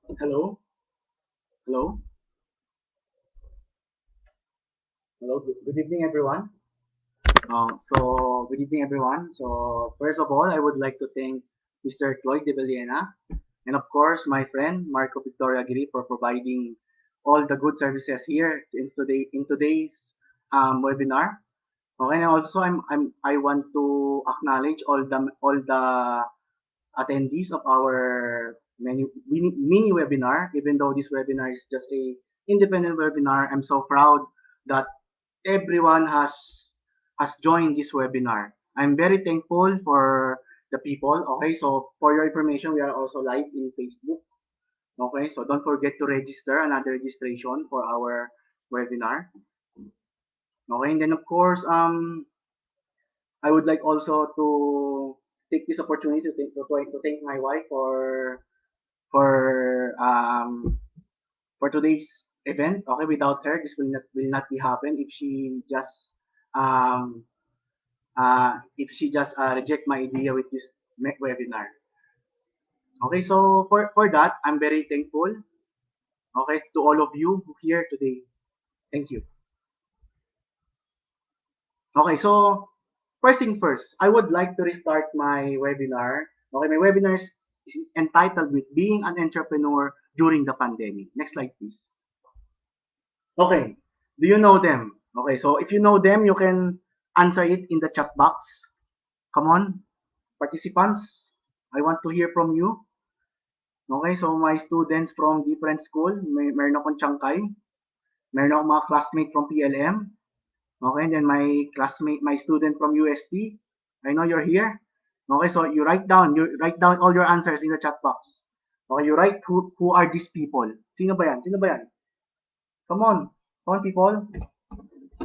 Hello, hello, hello. Good evening, everyone. Good evening, everyone. So, first of all, I would like to thank Mr. Floyd de Villena and, of course, my friend Marco Victoria Giri for providing all the good services here in today's webinar. Okay, and also I want to acknowledge all the attendees of our mini webinar. Even though this webinar is just a independent webinar, I'm so proud that everyone has joined this webinar. I'm very thankful for the people. Okay, so for your information, we are also live in Facebook. Okay, so don't forget to register another registration for our webinar. Okay, and then of course, I would like also to take this opportunity to thank my wife for um for today's event. Okay, without her, this will not be happen um if she just reject my idea with this webinar. Okay, so for that, I'm very thankful. Okay, to all of you who here today. Thank you. Okay, so first thing first, I would like to restart my webinar. Okay, my webinar is entitled with being an entrepreneur during the pandemic. Next slide, please. Okay, do you know them? Okay, so if you know them, you can answer it in the chat box. Come on, participants. I want to hear from you. Okay, so my students from different school, meron akong Chiangkai, meron akong mga classmate from PLM, okay, and then my student from UST, I know you're here. Okay, so you write down all your answers in the chat box. Okay, you write who are these people. Sino ba yan? Sino ba yan? Come on people.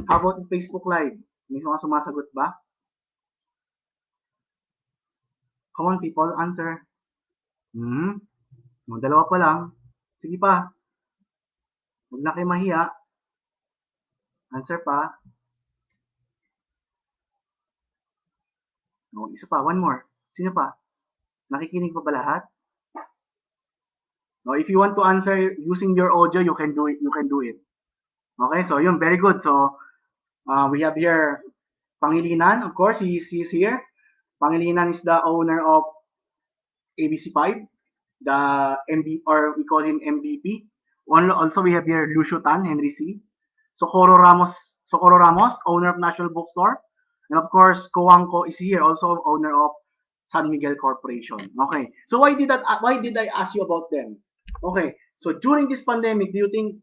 How about in Facebook Live? May mga sumasagot ba? Come on people, answer. Hmm, dalawa pa lang. Sige pa, huwag na kayo mahiya. Answer pa. No, isa pa, one more. Sino pa? Nakikinig pa ba lahat? No, if you want to answer using your audio, you can do it. You can do it. Okay, so yun, very good. So we have here Pangilinan, of course, he's here. Pangilinan is the owner of ABC5, the MB, or we call him MVP. Also, we have here Lucio Tan, Henry C. Socorro Ramos, owner of National Bookstore. And of course, Coangco is here, also owner of San Miguel Corporation. Okay. So why did I ask you about them? Okay. So during this pandemic, do you think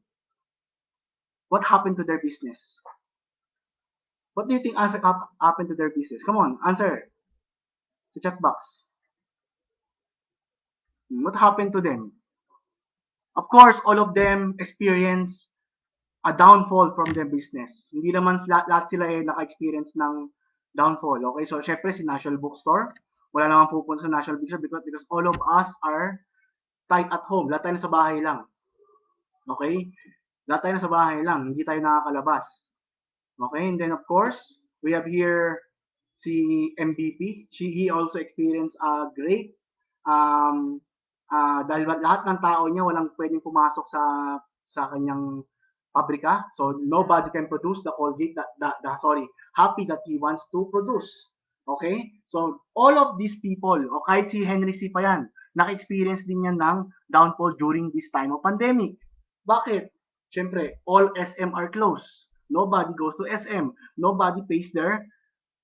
what happened to their business? What do you think happened to their business? Come on, answer sa chat box. What happened to them? Of course, all of them experience a downfall from their business. Hindi naman lahat sila naka-experience ng downfall. Okay, so syempre si National Bookstore, wala naman pupunta sa National Bookstore because all of us are tight at home. Lahat tayo nasa bahay lang. Okay? Lahat tayo nasa bahay lang. Hindi tayo nakakalabas. Okay? And then of course, we have here si MVP. He also experienced a great dahil lahat ng tao niya walang pwedeng pumasok sa kanyang pabrika. So nobody can produce the Colgate happy that he wants to produce. Okay? So all of these people, o kahit si Henry C. pa yan, naka-experience din yan ng downfall during this time of pandemic. Bakit? Siyempre, all SM are closed. Nobody goes to SM. Nobody pays their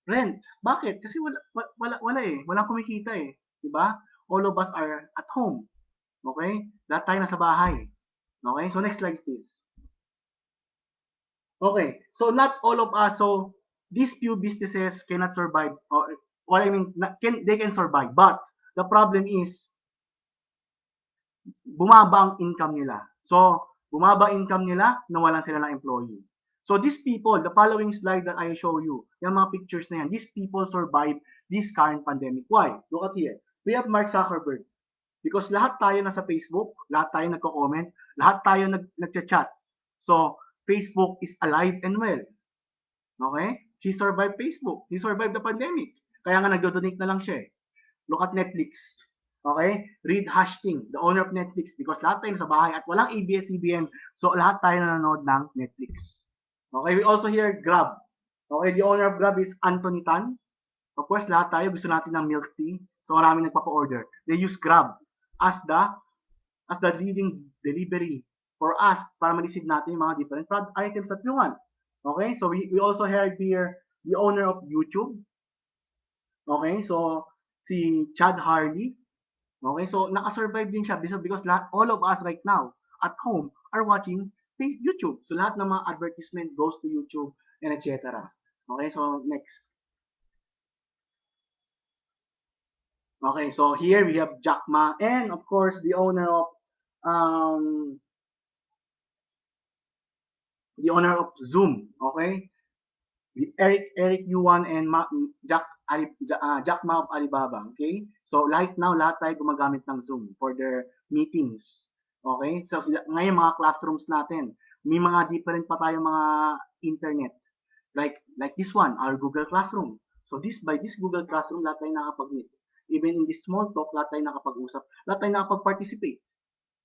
rent. Bakit? Kasi wala eh. Walang kumikita eh. Diba? All of us are at home. Okay? Lahat tayo nasa bahay. Okay? So next slide please. Okay. So not all of us. So these few businesses cannot survive. Or what I mean, they can survive. But the problem is bumaba ang income nila. So bumaba income nila, nawalan sila ng employee. So these people, the following slide that I show you, yung mga pictures na yan, these people survive this current pandemic. Why? Look at here. We have Mark Zuckerberg. Because lahat tayo nasa Facebook, lahat tayo nagko-comment, lahat tayo nagchat-chat. So, Facebook is alive and well. Okay? He survived Facebook. He survived the pandemic. Kaya nga nagdo-donate na lang siya eh. Look at Netflix. Okay? Reed Hastings, the owner of Netflix, because lahat tayo sa bahay at walang ABS-CBN, so lahat tayo nanonood ng Netflix. Okay? We also hear Grab. Okay? The owner of Grab is Anthony Tan. Of course, lahat tayo gusto natin ng milk tea, so maraming nagpapa-order. They use Grab as the leading delivery for us para ma-receive natin yung mga different items that we want. Okay? So we also heard here the owner of YouTube. Okay? So si Chad Harley. Okay? So naka-survive din siya because all of us right now at home are watching YouTube. So lahat ng mga advertisement goes to YouTube and etc. Okay? So next. Okay, so here we have Jack Ma and of course um, the owner of Zoom. Okay, Eric Yuan and Jack Ma of Alibaba. Okay, so right now lahat tayo gumagamit ng Zoom for their meetings. Okay, so ngayon mga classrooms natin, may mga different pa tayong mga internet. Like this one, our Google Classroom. So by this Google Classroom, lahat tayo nakapag-meet. Even in this small talk, lahat tayo nakapag-usap, lahat tayo nakapag-participate.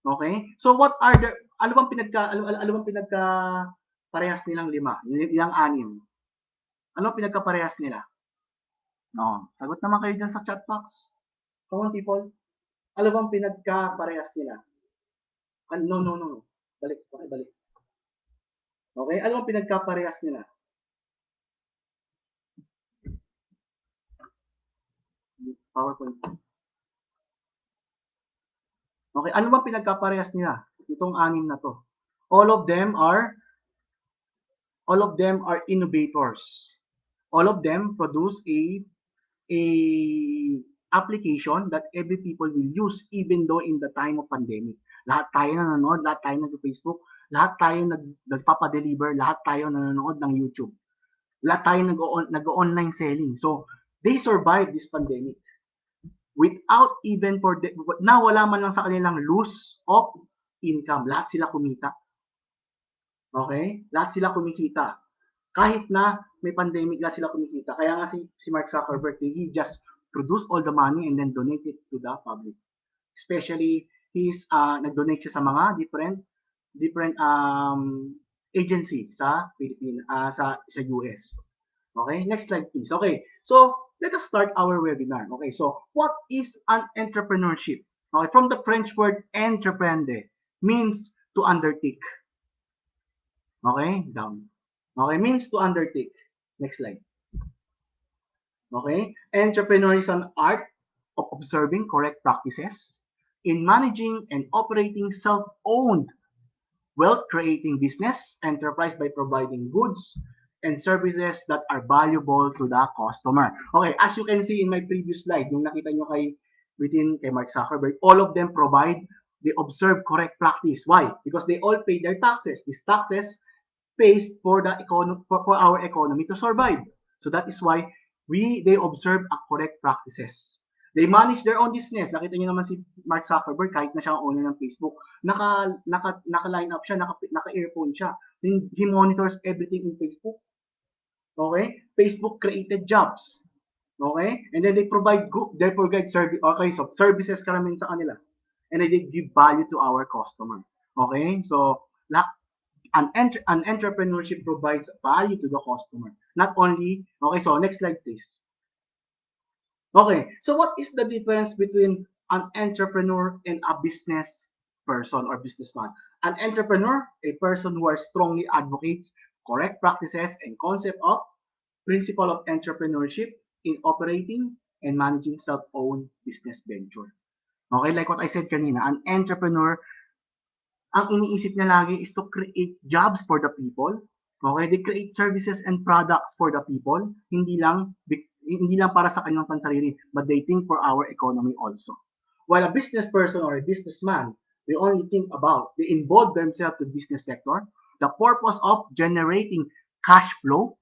Okay? So what are the ano bang pinagka parehas nilang lima, nilang anim? Ano pinagkaparehas nila? No, sagot naman kayo diyan sa chat box. Come on people. Ano bang pinagkaparehas nila? No. Balik, okay, balik. Okay? Ano bang pinagkaparehas nila? PowerPoint. Okay, ano bang pinagkaparehas nila? Itong anim na to. All of them are innovators. All of them produce a application that every people will use even though in the time of pandemic. Lahat tayo nanonood, lahat tayo nag-Facebook, lahat tayo nagpapa-deliver, lahat tayo nanonood ng YouTube. Lahat tayo nag-online selling. So, they survived this pandemic without even na wala man lang sa kanilang loss of income. Lahat sila kumita. Okay? Lahat sila kumikita. Kahit na may pandemic, lahat sila kumikita. Kaya nga si Mark Zuckerberg, he just produce all the money and then donate it to the public. Especially, nag-donate siya sa mga different agency sa sa US. Okay? Next slide please. Okay. So, let us start our webinar. Okay. So, what is an entrepreneurship? Okay, from the French word entreprendre means to undertake. Okay? Down. Okay, means to undertake. Next slide. Okay? Entrepreneur is an art of observing correct practices in managing and operating self-owned wealth-creating business enterprise by providing goods and services that are valuable to the customer. Okay, as you can see in my previous slide, yung nakita nyo kay Mark Zuckerberg, all of them they observe correct practice. Why? Because they all pay their taxes. These taxes pays for our economy to survive. So that is why they observe a correct practices. They manage their own business. Nakita niyo naman si Mark Zuckerberg, kahit na siya ang owner ng Facebook, naka-line up siya, naka-earphone siya. He monitors everything in Facebook. Okay? Facebook created jobs. Okay? And then they provide service. Okay, so services karamihan sa kanila. And then they give value to our customer. Okay? So, an entrepreneurship provides value to the customer. Not only, okay, so next slide please. Okay, so what is the difference between an entrepreneur and a business person or businessman? An entrepreneur, a person who strongly advocates correct practices and concept of principle of entrepreneurship in operating and managing self-owned business venture. Okay, like what I said kanina, an entrepreneur, ang iniisip niya lagi is to create jobs for the people. Okay, they create services and products for the people, hindi lang para sa kanilang pansarili, but they think for our economy also. While a business person or a businessman, they involve themselves to business sector, the purpose of generating cash flow,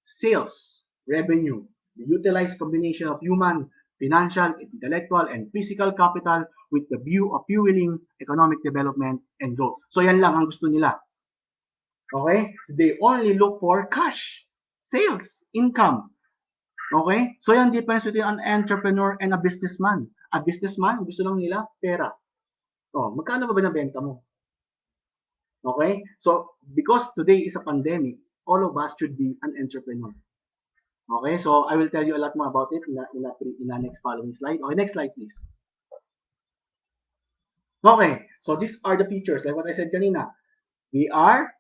sales, revenue, the utilized combination of human, financial, intellectual, and physical capital with the view of fueling economic development and growth. So yan lang ang gusto nila. Okay? So they only look for cash, sales, income. Okay? So yan difference between an entrepreneur and a businessman. A businessman, gusto lang nila pera. Oh, magkano ba nabenta mo? Okay? So, because today is a pandemic, all of us should be an entrepreneur. Okay? So, I will tell you a lot more about it in the next following slide. Okay, next slide, please. Okay, so these are the features. Like what I said kanina, we are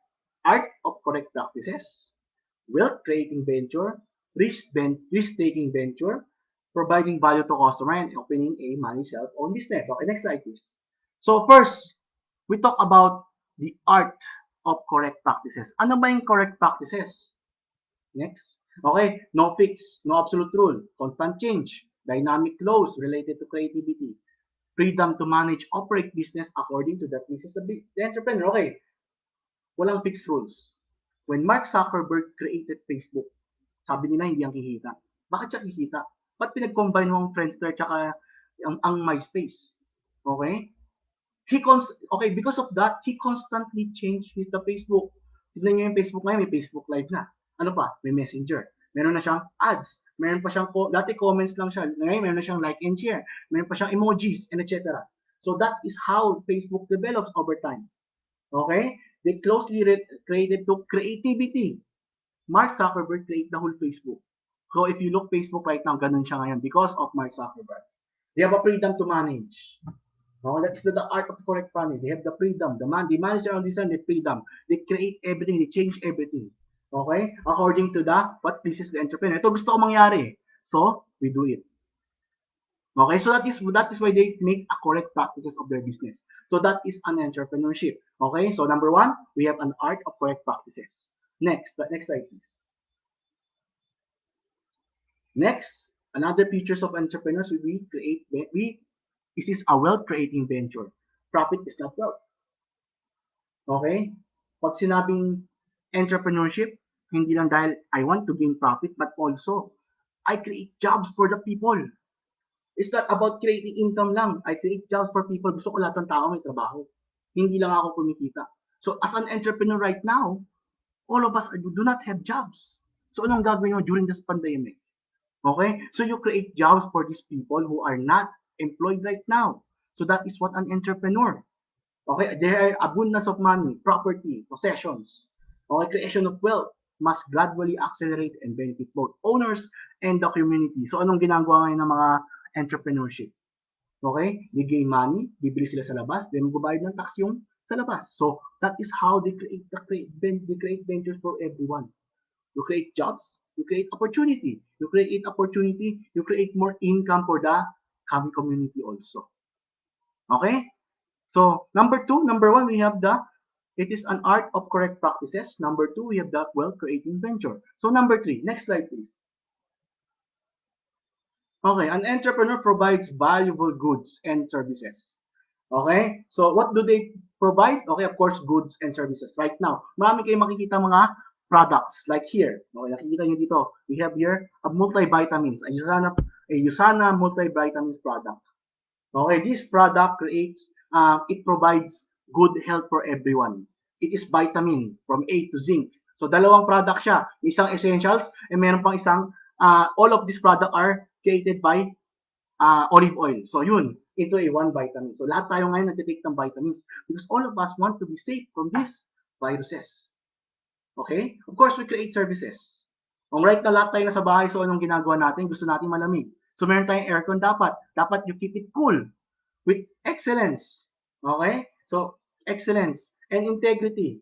art of correct practices, wealth creating venture, risk-taking venture, providing value to customer, and opening a money self-owned business. Okay, next slide, please. So first, we talk about the art of correct practices. Ano ba yung correct practices? Next. Okay, no fix, no absolute rule, constant change, dynamic laws related to creativity, freedom to manage, operate business according to the thesis of the entrepreneur. Okay, walang fixed rules. When Mark Zuckerberg created Facebook, sabi nila hindi ang kikita. Bakit siya kikita? Ba't pinag-combine mo ang Friendster tsaka ang MySpace? Okay? Okay, because of that, he constantly changed the Facebook. Tignan nyo yung Facebook ngayon, may Facebook Live na. Ano pa? May Messenger. Meron na siyang ads. Meron pa siyang, dati comments lang siya. Ngayon, meron na siyang like and share. Meron pa siyang emojis, and etc. So that is how Facebook develops over time. Okay? They closely created to creativity. Mark Zuckerberg created the whole Facebook. So if you look Facebook right now, ganun siya ngayon because of Mark Zuckerberg. They have a freedom to manage. No, that's the art of correct planning. They have the freedom. They manage their own design, the freedom. They create everything. They change everything. Okay? According to what pleases the entrepreneur. Ito gusto ko mangyari. So, we do it. Okay, so that is why they make a correct practices of their business. So that is an entrepreneurship. Okay, so number one, we have an art of correct practices. Next slide, please. Next, another features of entrepreneurs this is a wealth creating venture. Profit is not wealth. Okay? Pag sinabing entrepreneurship, hindi lang dahil I want to gain profit, but also I create jobs for the people. It's not about creating income lang. I create jobs for people. Gusto ko lahat ng tao may trabaho. Hindi lang ako kumikita. So as an entrepreneur right now, all of us do not have jobs. So anong gagawin mo during this pandemic? Okay? So you create jobs for these people who are not employed right now. So that is what an entrepreneur. Okay? There are abundance of money, property, possessions. Okay? Creation of wealth must gradually accelerate and benefit both owners and the community. So anong ginagawa ngayon ng mga entrepreneurship? Okay? They gain money, bibili sila sa labas, then magbabayad ng tax yung sa labas. So that is how they create ventures for everyone. You create jobs, you create opportunity. You create opportunity, you create more income for the community also. Okay? So, number one, we have it is an art of correct practices. Number two, we have the wealth creating venture. So, number three, next slide, please. Okay, an entrepreneur provides valuable goods and services. Okay? So, what do they provide? Okay, of course, goods and services. Right now, marami kayong makikita mga products like here. Okay, nakikita nyo dito. We have here a multivitamins, a USANA multivitamins product. Okay, this product it provides good health for everyone. It is vitamin from A to zinc. So, dalawang product siya. Isang essentials, and meron pang isang, all of these products are created by olive oil. So, yun, ito ay one vitamin. So, lahat tayo ngayon nagtitake ng vitamins because all of us want to be safe from these viruses. Okay? Of course, we create services. Kung right na lahat tayo nasa bahay, so anong ginagawa natin? Gusto natin malamig. So, meron tayong aircon dapat. Dapat you keep it cool with excellence. Okay? So, excellence and integrity.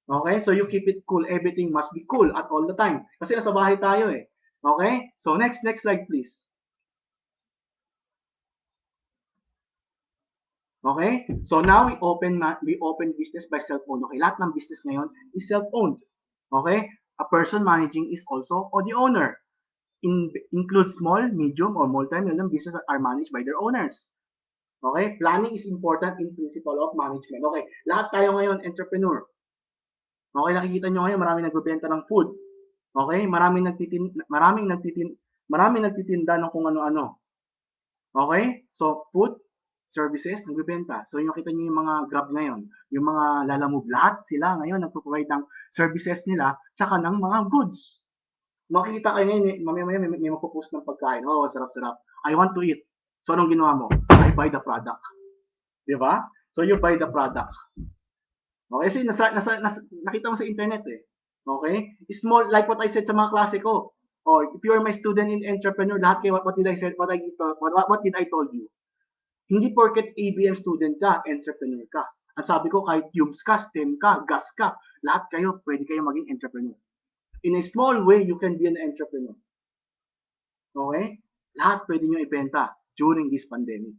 Okay? So, you keep it cool. Everything must be cool at all the time. Kasi nasa bahay tayo eh. Okay? So, next slide please. Okay? So, now we open business by self-owned. Okay? Lahat ng business ngayon is self-owned. Okay? A person managing is also the owner. Includes small, medium, or multi-million businesses that are managed by their owners. Okay? Planning is important in principle of management. Okay? Lahat tayo ngayon entrepreneur. Okay? Nakikita nyo ngayon, maraming nagbebenta ng food. Okay? Maraming nagtitinda ng kung ano-ano. Okay? So, food, services, nagbebenta. So, yung nakita nyo yung mga Grab ngayon, yung mga Lalamove, lahat sila ngayon nagpo-provide ng services nila, tsaka ng mga goods. Makikita kayo ngayon, mamaya may magpo-post ng pagkain. Oh, sarap-sarap. I want to eat. So, anong ginawa mo? I buy the product. Di ba? So, you buy the product. Okay? Kasi nakita mo sa internet eh. Okay? Small, like what I said sa mga klase ko. Oh, if you are my student in entrepreneur, lahat kayo, what did I say, what did I told you? Hindi porket ABM student ka, entrepreneur ka. Ang sabi ko, kahit tubes ka, STEM ka, gas ka, lahat kayo, pwede kayo maging entrepreneur. In a small way, you can be an entrepreneur. Okay? Lahat pwede nyo ibenta during this pandemic.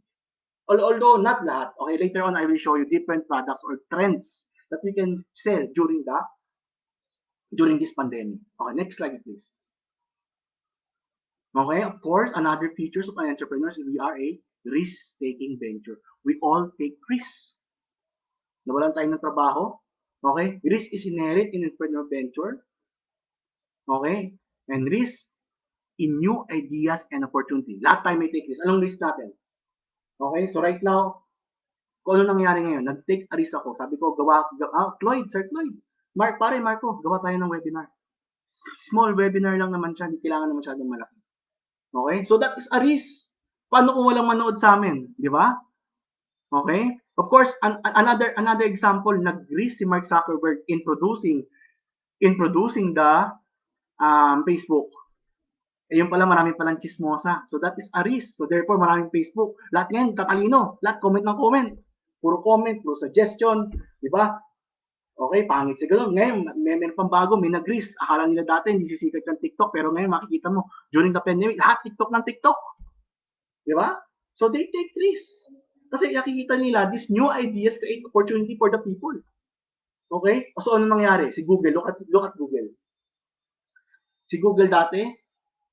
Although not lahat. Okay, later on I will show you different products or trends that we can sell during this pandemic. Okay, next slide please. Okay, of course, another features of an entrepreneur is we are a risk-taking venture. We all take risks. Nawalan tayo ng trabaho. Okay, risk is inherent in entrepreneur venture. Okay, and risk in new ideas and opportunity. Lahat tayo may take risk. Anong risk natin? Okay, so right now, kung ano nangyari ngayon, nag-take a risk ako. Sabi ko, Cloyd, Sir Cloyd, Marco, gawa tayo ng webinar. Small webinar lang naman siya, hindi kailangan naman masyadong malaki. Okay? So that is a risk. Paano kung walang manood sa amin? Di ba? Okay? Of course, another example, nag-risk si Mark Zuckerberg in producing the Facebook. Eh, yung pala, marami palang chismosa. So, that is a risk. So, therefore, maraming Facebook. Lahat ngayon, tatalino. Lahat, comment ng comment. Puro comment, puro suggestion. Di ba? Okay, pangit si ganun. Ngayon, meron pang bago, may nag-risk. Akala nila dati, hindi sisikat ng TikTok. Pero ngayon, makikita mo, during the pandemic, lahat TikTok ng TikTok. Di ba? So, they take risks. Kasi nakikita nila, these new ideas create opportunity for the people. Okay? So, ano nangyari? Si Google, look at Google. Si Google dati,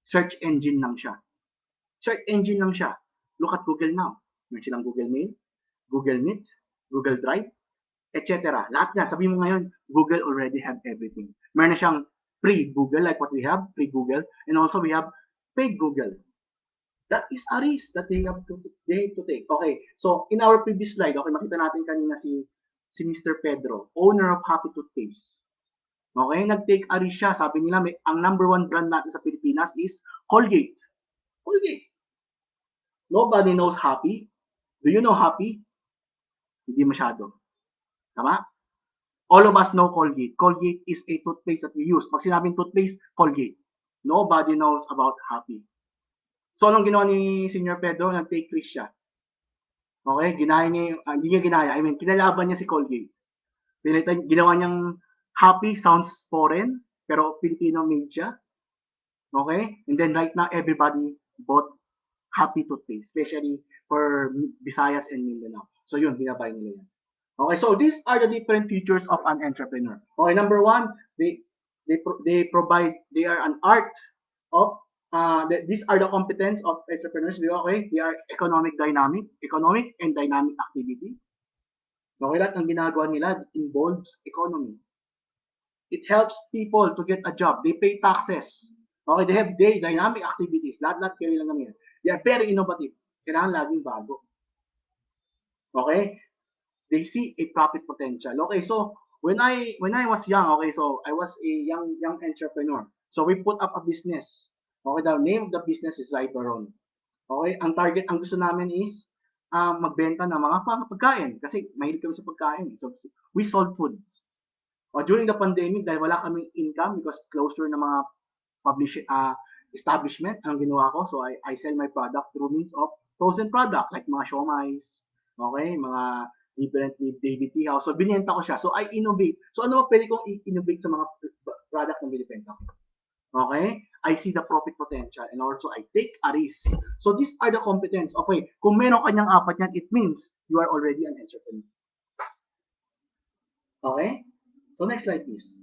search engine lang siya. Search engine lang siya. Look at Google now. Meron silang Google Mail, Google Meet, Google Drive, etc. Lahat yan. Sabi mo ngayon, Google already have everything. Meron na siyang pre-Google like what we have, pre-Google, and also we have paid Google. That is a risk that they have to take. Okay, so in our previous slide, okay, makita natin kanina si Mr. Pedro, owner of Happy Toothpaste. Okay, nag-take a risk siya. Sabi nila, ang number one brand natin sa Pilipinas is Colgate. Colgate. Nobody knows Happy. Do you know Happy? Hindi masyado. Tama? All of us know Colgate. Colgate is a toothpaste that we use. Pag sinabing toothpaste, Colgate. Nobody knows about Happy. So, anong ginawa ni Senior Pedro? Nag-take risk siya. Okay? Ginaya niya hindi niya ginaya. I mean, kinalaban niya si Colgate. Ginawa niyang Happy sounds foreign, pero Filipino made siya. Okay? And then right now, everybody bought Happy toothpaste, especially for Visayas and Mindanao. So yun, binabay nila yan. Okay, so these are the different features of an entrepreneur. Okay, number one, they provide, they are an art of, these are the competence of entrepreneurs. Okay, they are economic and dynamic activity. Okay, lahat ng ginagawa nila involves economy. It helps people to get a job. They pay taxes. Okay, they have dynamic activities. Lahat kayo lang naman yan. They are very innovative. Kailangan laging bago. Okay? They see a profit potential. Okay, so when I was young, okay, so I was a young entrepreneur. So we put up a business. Okay, the name of the business is Zyberon. Okay, ang target, ang gusto namin is magbenta ng mga pagkain kasi mahilig kami sa pagkain. So we sold foods. During the pandemic, dahil wala kaming income because closure ng mga establishment, anong ginawa ko? So I sell my product through means of frozen product like mga siomais, okay, mga different David Tea House. So binenta ko siya. So I innovate. So ano ba pwede kong innovate sa mga product ng binibenta ko? Okay? I see the profit potential and also I take a risk. So these are the competence. Okay, kung meron kanyang apat yan, it means you are already an entrepreneur. Okay? So next slide please.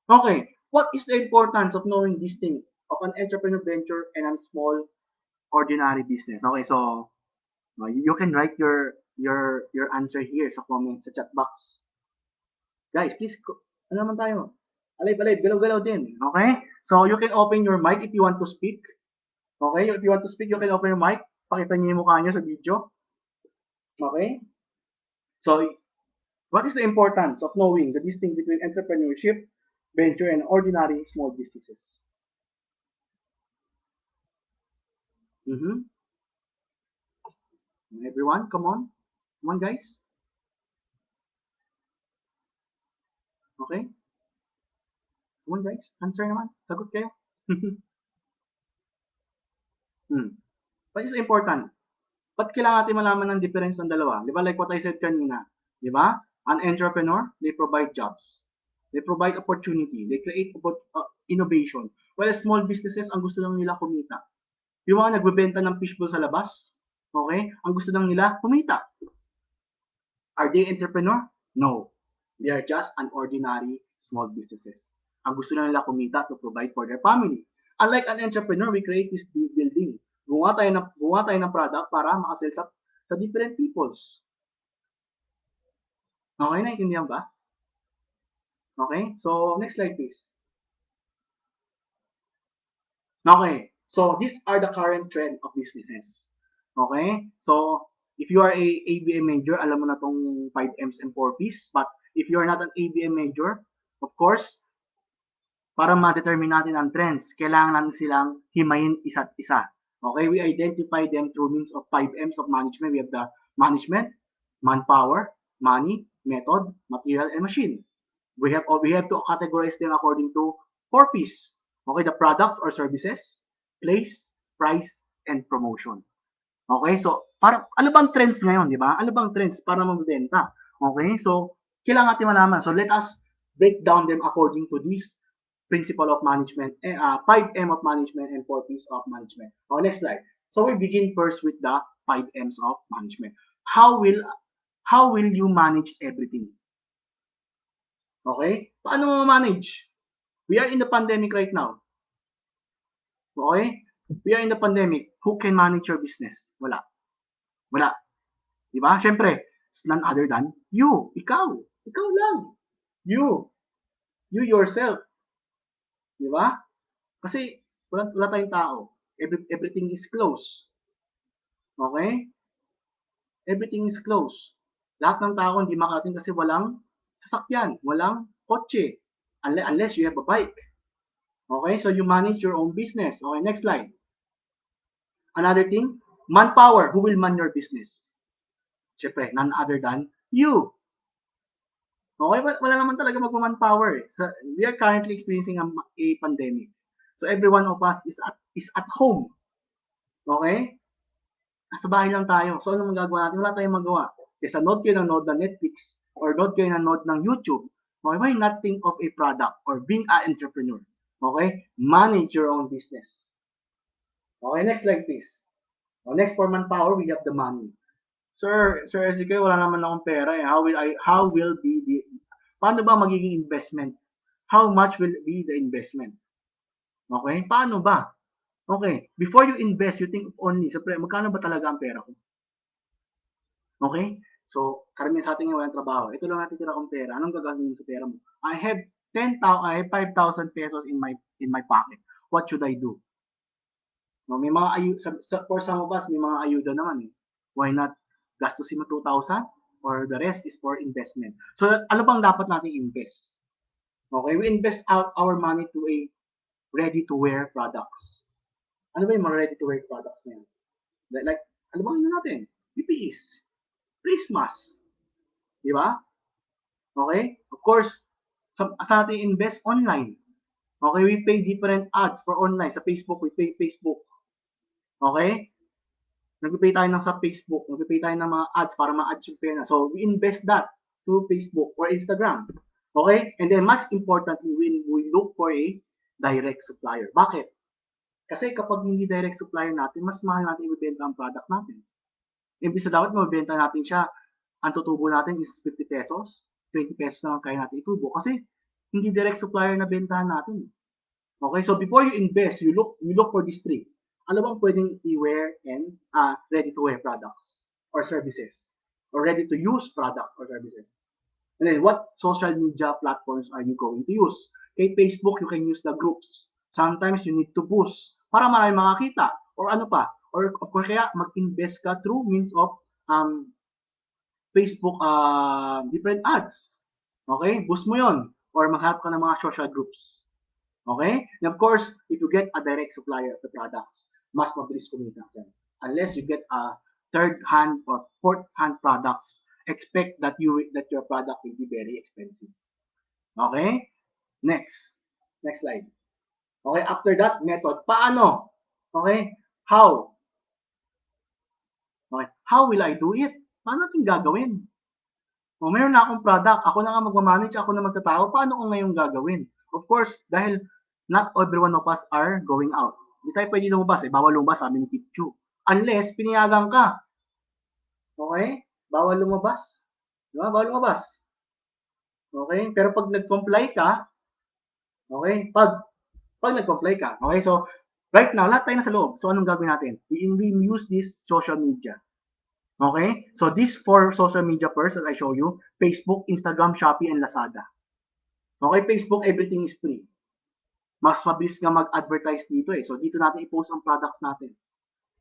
Okay, what is the importance of knowing this thing of an entrepreneur venture and a small ordinary business? Okay, so you can write your answer here sa comments sa chat box. Guys, please, ano naman tayo? Alive, galaw-galaw din. Okay? So you can open your mic if you want to speak. Okay? If you want to speak, you can open your mic. Pakita niyo yung mukha niyo sa video. Okay? So, what is the importance of knowing the distinction between entrepreneurship, venture, and ordinary small businesses? Everyone, come on. Come on, guys. Okay? Come on, guys. Answer naman. Sagot kayo. hmm. But it's important. Ba't kailangan natin malaman ng difference ng dalawa? Di ba? Like what I said kanina. Di ba? An entrepreneur, they provide jobs. They provide opportunity. They create innovation. While small businesses, ang gusto lang nila kumita. Yung mga nagbebenta ng fishbowl sa labas, okay? Ang gusto lang nila kumita. Are they entrepreneur? No. They are just an ordinary small businesses. Ang gusto lang nila kumita to provide for their family. Unlike an entrepreneur, we create this building. Gumawa tayo ng product para makasell sa different peoples. Okay, naiintindihan ba? Okay, so next slide please. Okay, so these are the current trend of business. Okay, so if you are a ABM major, alam mo na tong 5Ms and 4Ps. But if you are not an ABM major, of course, para ma-determine natin ang trends, kailangan natin silang himayin isa't isa. Okay, we identify them through means of 5Ms of management. We have the management, manpower, money, method, material, and machine. We have to categorize them according to 4Ps. Okay, the products or services, place, price, and promotion. Okay, so para ano bang trends ngayon, di ba? Ano bang trends para magbenta? Okay, so kailangan natin malaman. So let us break down them according to this principle of management, 5M of management and 4Ps of management. Okay, next slide. So we begin first with the 5Ms of management. How will you manage everything? Okay? Paano mo manage? We are in the pandemic right now. Okay? We are in the pandemic. Who can manage your business? Wala. Wala. Diba? Siyempre, it's none other than you. Ikaw. Ikaw lang. You. You yourself. Diba? Kasi, wala tayong tao. Everything is closed. Okay? Everything is closed. Lahat ng tao hindi makarating kasi walang sasakyan, walang kotse. Unless you have a bike. Okay? So, you manage your own business. Okay, next slide. Another thing, manpower. Who will man your business? Siyempre, none other than you. Okay, wala naman talaga mag-manpower. So, we are currently experiencing a pandemic. So, every one of us is at home. Okay? Nasa bahay lang tayo. So, ano magagawa natin? Wala tayong magawa. Kesa nod kayo ng nod ng Netflix or nod kayo ng nod ng YouTube. Okay, why not think of a product or being an entrepreneur? Okay? Manage your own business. Okay, next slide please. Next for manpower, we have the money. Sir Ezekiel, wala naman akong pera eh. Paano ba magiging investment? How much will be the investment? Okay? Paano ba? Okay, before you invest, you think only, siyempre, magkano ba talaga ang pera ko? Okay? So, karamihan sa atin ngayon walang trabaho. Ito lang natin tira kong pera. Anong gagawin sa pera mo? I have 5,000 pesos in my pocket. What should I do? No, may mga for some of us, may mga ayuda naman eh. Why not gastusin mo 2,000 or the rest is for investment. So, ano bang dapat natin invest? Okay, we invest our money to a ready-to-wear products. Ano ba yung mga ready-to-wear products na yan? Like, ano bang yun natin? PPEs, face mask. Di ba? Okay? Of course, sa natin invest online. Okay, we pay different ads for online. Sa Facebook, we pay Facebook. Okay? Nag-pay tayo ng sa Facebook, nag-pay tayo ng mga ads para ma-ads yung pera. So, we invest that to Facebook or Instagram. Okay? And then, much importantly, we look for a direct supplier. Bakit? Kasi kapag hindi direct supplier natin, mas mahal natin ibibenta ang product natin. Imbis na dapat mabibenta natin siya, ang tutubo natin is 50 pesos, 20 pesos na lang kaya natin itubo. Kasi hindi direct supplier na bentahan natin. Okay? So, before you invest, you look for these three. Ano bang pwedeng i-wear and ready-to-wear products or services? Or ready-to-use product or services? And then, what social media platforms are you going to use? Kay Facebook, you can use the groups. Sometimes you need to boost para marami makakita. Or ano pa? Or kaya mag-invest ka through means of Facebook different ads. Okay? Boost mo yon. Or maghanap ka ng mga social groups. Okay? And of course, if you get a direct supplier of the products, mas mabilis kumita dyan. Unless you get third-hand or fourth-hand products, expect that your product will be very expensive. Okay? Next. Next slide. Okay, after that, method. Paano? Okay? How? Okay. How will I do it? Paano natin gagawin? O, meron na akong product. Ako na nga magmamanage, ako na magtatao. Paano ko ngayon gagawin? Of course, dahil not everyone of us are going out. Hindi tayo pwede lumabas. Bawal lumabas, sabi ni Pichu. Unless, pinayagan ka. Okay? Bawal lumabas. Diba? Bawal lumabas. Okay? Pero pag nag-comply ka, okay? Pag nag-comply ka, okay? So, right now, lahat tayo nasa loob. So, anong gagawin natin? We use this social media. Okay? So, these 4 social media first that I show you, Facebook, Instagram, Shopee, and Lazada. Okay, Facebook, everything is free. Mas mabilis nga mag-advertise dito eh. So, dito natin i-post ang products natin.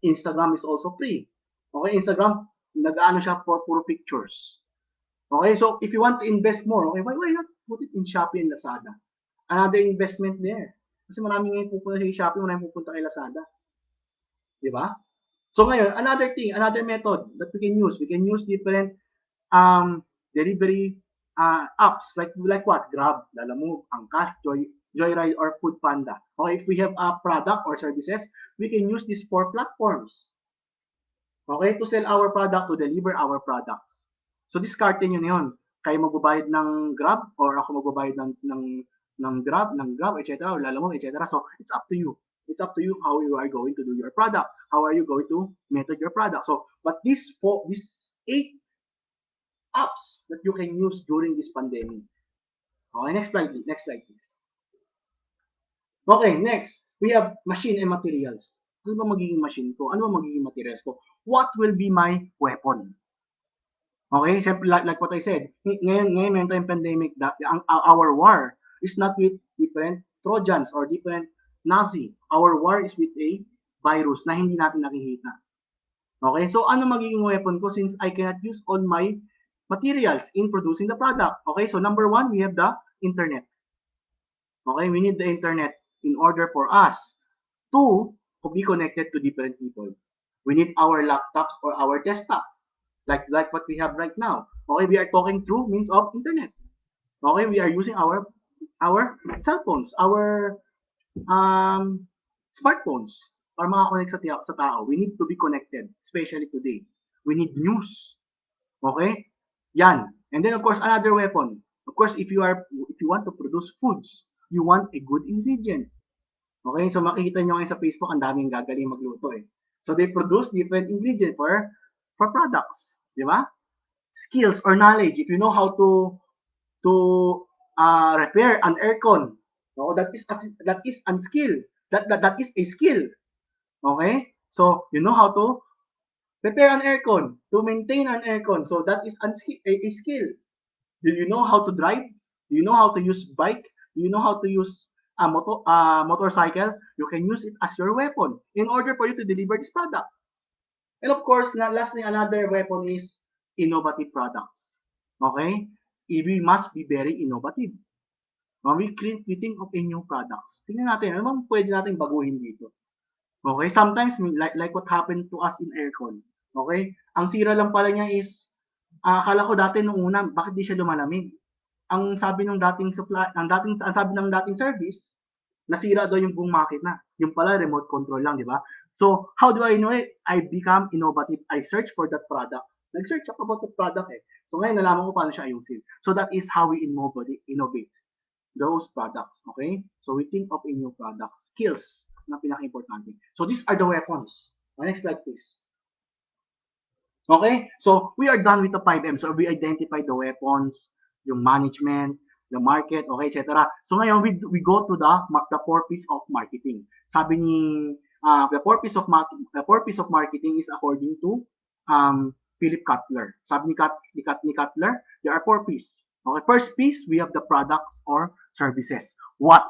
Instagram is also free. Okay, Instagram, nag-ano siya for puro pictures. Okay, so if you want to invest more, okay, why not put it in Shopee and Lazada? Another investment there. Kasi marami ngayon pupunta sa Shopee, marami pupunta kay Lazada. Di ba? So ngayon, another method that we can use different delivery apps like what? Grab, Lalamove, Angkas, Joyride, or Food Panda. Okay, if we have a product or services, we can use these 4 platforms. Okay, to sell our product, to deliver our products. So diskarte nyo na yun. Kayo magbabayad ng Grab or ako magbabayad ng Grab, etc. or Lalamove, etc. So it's up to you. It's up to you how you are going to do your product. How are you going to method your product? So, but these 8 apps that you can use during this pandemic. Okay, next slide, please. Okay, next, we have machine and materials. Ano ba magiging machine ko? Ano ba magiging materials ko? What will be my weapon? Okay, siyempre, like what I said, ngayon meron tayong pandemic, our war is not with different Trojans or different Nazi. Our war is with a virus na hindi natin nakikita. Okay, so ano magiging weapon ko since I cannot use all my materials in producing the product? Okay, so number 1, we have the internet. Okay, we need the internet in order for us to be connected to different people. We need our laptops or our desktop, like what we have right now. Okay, we are talking through means of internet. Okay, we are using our cell phones, our smartphones, para makakonect sa tao. We need to be connected, especially today. We need news. Okay? Yan. And then of course another weapon. Of course if you want to produce foods, you want a good ingredient. Okay? So makikita nyo ngayon sa Facebook, ang daming gagaling magluto eh. So they produce different ingredients for products, di ba? Skills or knowledge. If you know how to repair an aircon, no, that is a skill. That is a skill. Okay? So you know how to repair an aircon, to maintain an aircon. So that is a skill. Do you know how to drive? Do you know how to use bike? Do you know how to use a motorcycle? You can use it as your weapon in order for you to deliver this product. And of course, lastly, another weapon is innovative products. Okay? We must be very innovative. We think of a new products. Tingnan natin, ano bang pwede natin baguhin dito? Okay? Sometimes, like what happened to us in aircon. Okay? Ang sira lang pala niya is, akala ko dati nung una, bakit di siya lumalamig? Ang sabi ng dating service, nasira daw yung buong makina. Yung pala, remote control lang, di ba? So, how do I know it? I become innovative. I search for that product. Nag-search ako about the product eh. So, ngayon, nalaman ko paano siya ayusin. So, that is how we innovate those products. Okay? So, we think of a new product. Skills na pinaka-importante. So, these are the weapons. Next slide, please. Okay? So, we are done with the 5M. So, we identified the weapons, yung management, the market, okay, etc. So, ngayon, we go to the purpose of marketing. Sabi ni, the purpose of marketing is according to Philip Kotler. Sabi ni Kotler, there are 4 P's. Okay, first piece, we have the products or services. What?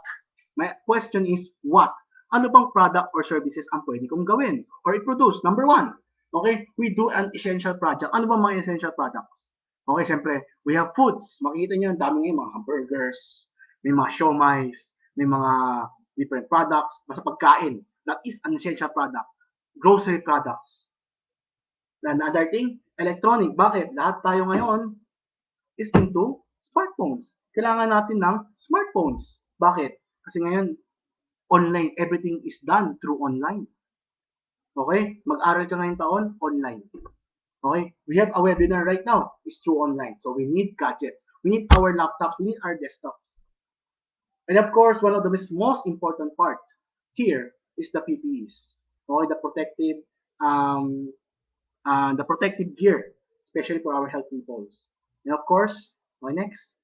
My question is, what? Ano bang product or services ang pwede kong gawin or i-produce? Number 1, okay, we do an essential project. Ano bang mga essential products? Okay, syempre, we have foods. Makikita nyo, ang dami ngayon, mga hamburgers, may mga siomais, may mga different products, basta pagkain. That is an essential product. Grocery products. Another thing, electronic. Bakit? Lahat tayo ngayon is into smartphones. Kailangan natin ng smartphones. Bakit? Kasi ngayon, online, everything is done through online. Okay? Mag-aral ka ngayong taon, online. Okay? We have a webinar right now, it's through online. So we need gadgets. We need our laptops, we need our desktops. And of course, one of the most important part here is the PPEs. Okay? Um, the protective gear, especially for our health peoples. And of course, okay, next.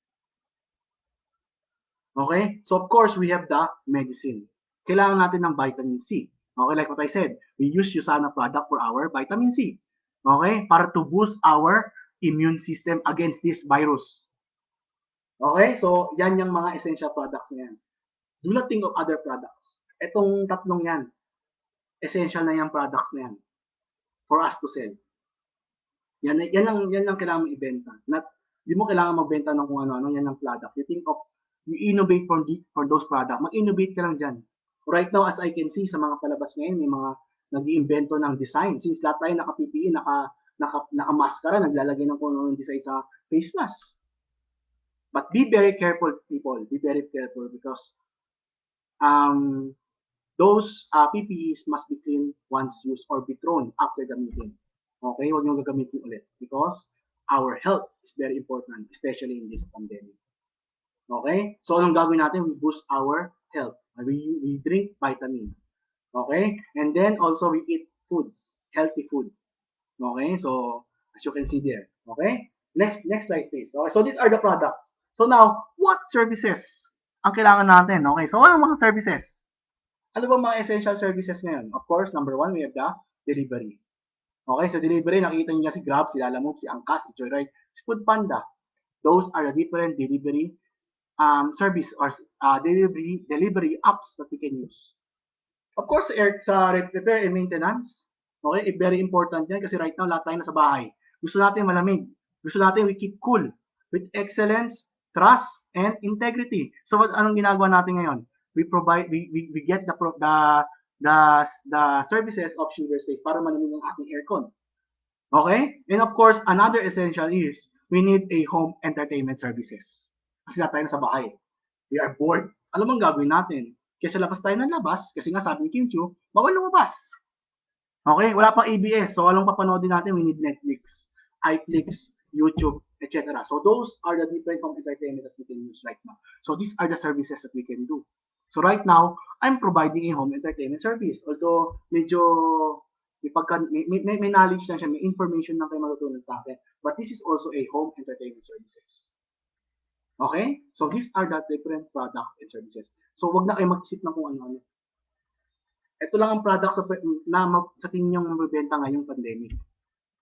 Okay? So of course, we have the medicine. Kailangan natin ng vitamin C. Okay, like what I said, we use Usana product for our vitamin C. Okay? Para to boost our immune system against this virus. Okay? So, yan yung mga essential products na yan. Do not think of other products. Itong tatlong yan, essential na yung products na yan for us to sell. Yan lang kailangan mo ibenta. Not, di mo kailangan magbenta ng kung ano-ano, yan ang product. You think of, you innovate for those products. Mag-innovate ka lang dyan. Right now, as I can see, sa mga palabas ngayon, may mga nag-iimbento ng design. Since lahat tayo naka-PPE, naka-maskara, naglalagay ng kung ano design sa face mask. But be very careful, people. Be very careful because those PPEs must be cleaned once used or be thrown after the meeting. Okay, huwag nyo gagamitin ulit because our health is very important, especially in this pandemic. Okay, so anong gagawin natin? We boost our health. We drink vitamin. Okay, and then also we eat foods, healthy food. Okay, so as you can see there. Okay, next slide please. Okay, so these are the products. So now, what services ang kailangan natin? Okay, so ano mga services? Ano ba mga essential services ngayon? Of course, number one, we have the delivery. Okay, so delivery, nakita niyo si Grab, si Lalamove, si Angkas, si Joyride, si Foodpanda. Those are the different delivery service or delivery apps that we can use. Of course, sa repair and maintenance, okay, very important yan kasi right now, lahat tayo nasa bahay. Gusto natin malamig. Gusto natin we keep cool with excellence, trust, and integrity. So, anong ginagawa natin ngayon? We get the services of Sugar Space para malamig ang ating aircon. Okay? And of course, another essential is we need a home entertainment services. Kasi lahat tayo nasa bahay. We are bored. Alam mo ang gagawin natin? Kesa labas tayo ng labas, kasi nga sabi ni Kim Chiu, bawal lumabas. Okay? Wala pang ABS. So, anong papanoodin natin? We need Netflix, iFlix, YouTube, etc. So, those are the different home entertainments that we can use right now. So, these are the services that we can do. So, right now, I'm providing a home entertainment service. Although, medyo may knowledge na siya, may information na kayo matutunan sa akin. But this is also a home entertainment services. Okay? So, these are the different products and services. So, wag na kayo mag-isip ng kung ano-ano. Ito lang ang products na sa tingin nyo mabibenta ngayong pandemic.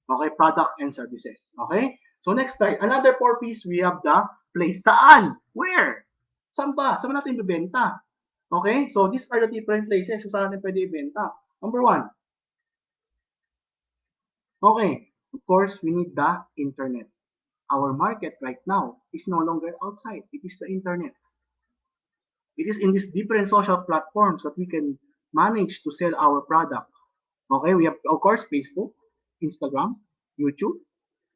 Okay? Product and services. Okay? So, next slide. Another 4 P's, we have the place. Saan? Where? Saan ba? Saan natin bibenta? Okay? So, these are the different places kung saan natin pwede ibenta. Number 1. Okay. Of course, we need the internet. Our market right now is no longer outside. It is the internet. It is in these different social platforms that we can manage to sell our product. Okay, we have, of course, Facebook, Instagram, YouTube,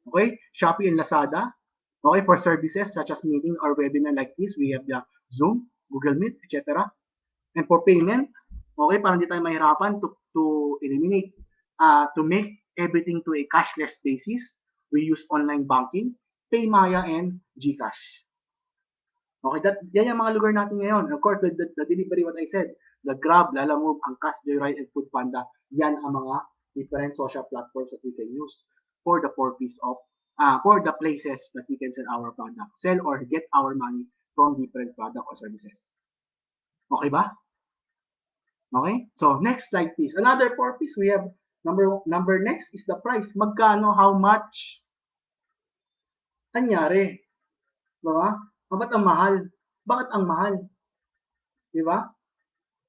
okay, Shopee and Lazada. Okay, for services such as meeting or webinar like this, we have the Zoom, Google Meet, etc. And for payment, okay, para hindi tayo mahirapan to eliminate, to make everything to a cashless basis, we use online banking, Paymaya, and GCash. Okay, yan yung mga lugar natin ngayon. Of course, the delivery, what I said, the Grab, Lalamove, Angkas, Joyride, and Foodpanda, yan ang mga different social platforms that we can use for the purpose of, for the places that we can sell our product, sell or get our money from different product or services. Okay ba? Okay? So, next slide please. Another 4 P's, we have, number next is the price. Magkano, how much? Anyari? Diba? Ba't ang mahal? Bakit ang mahal? Diba?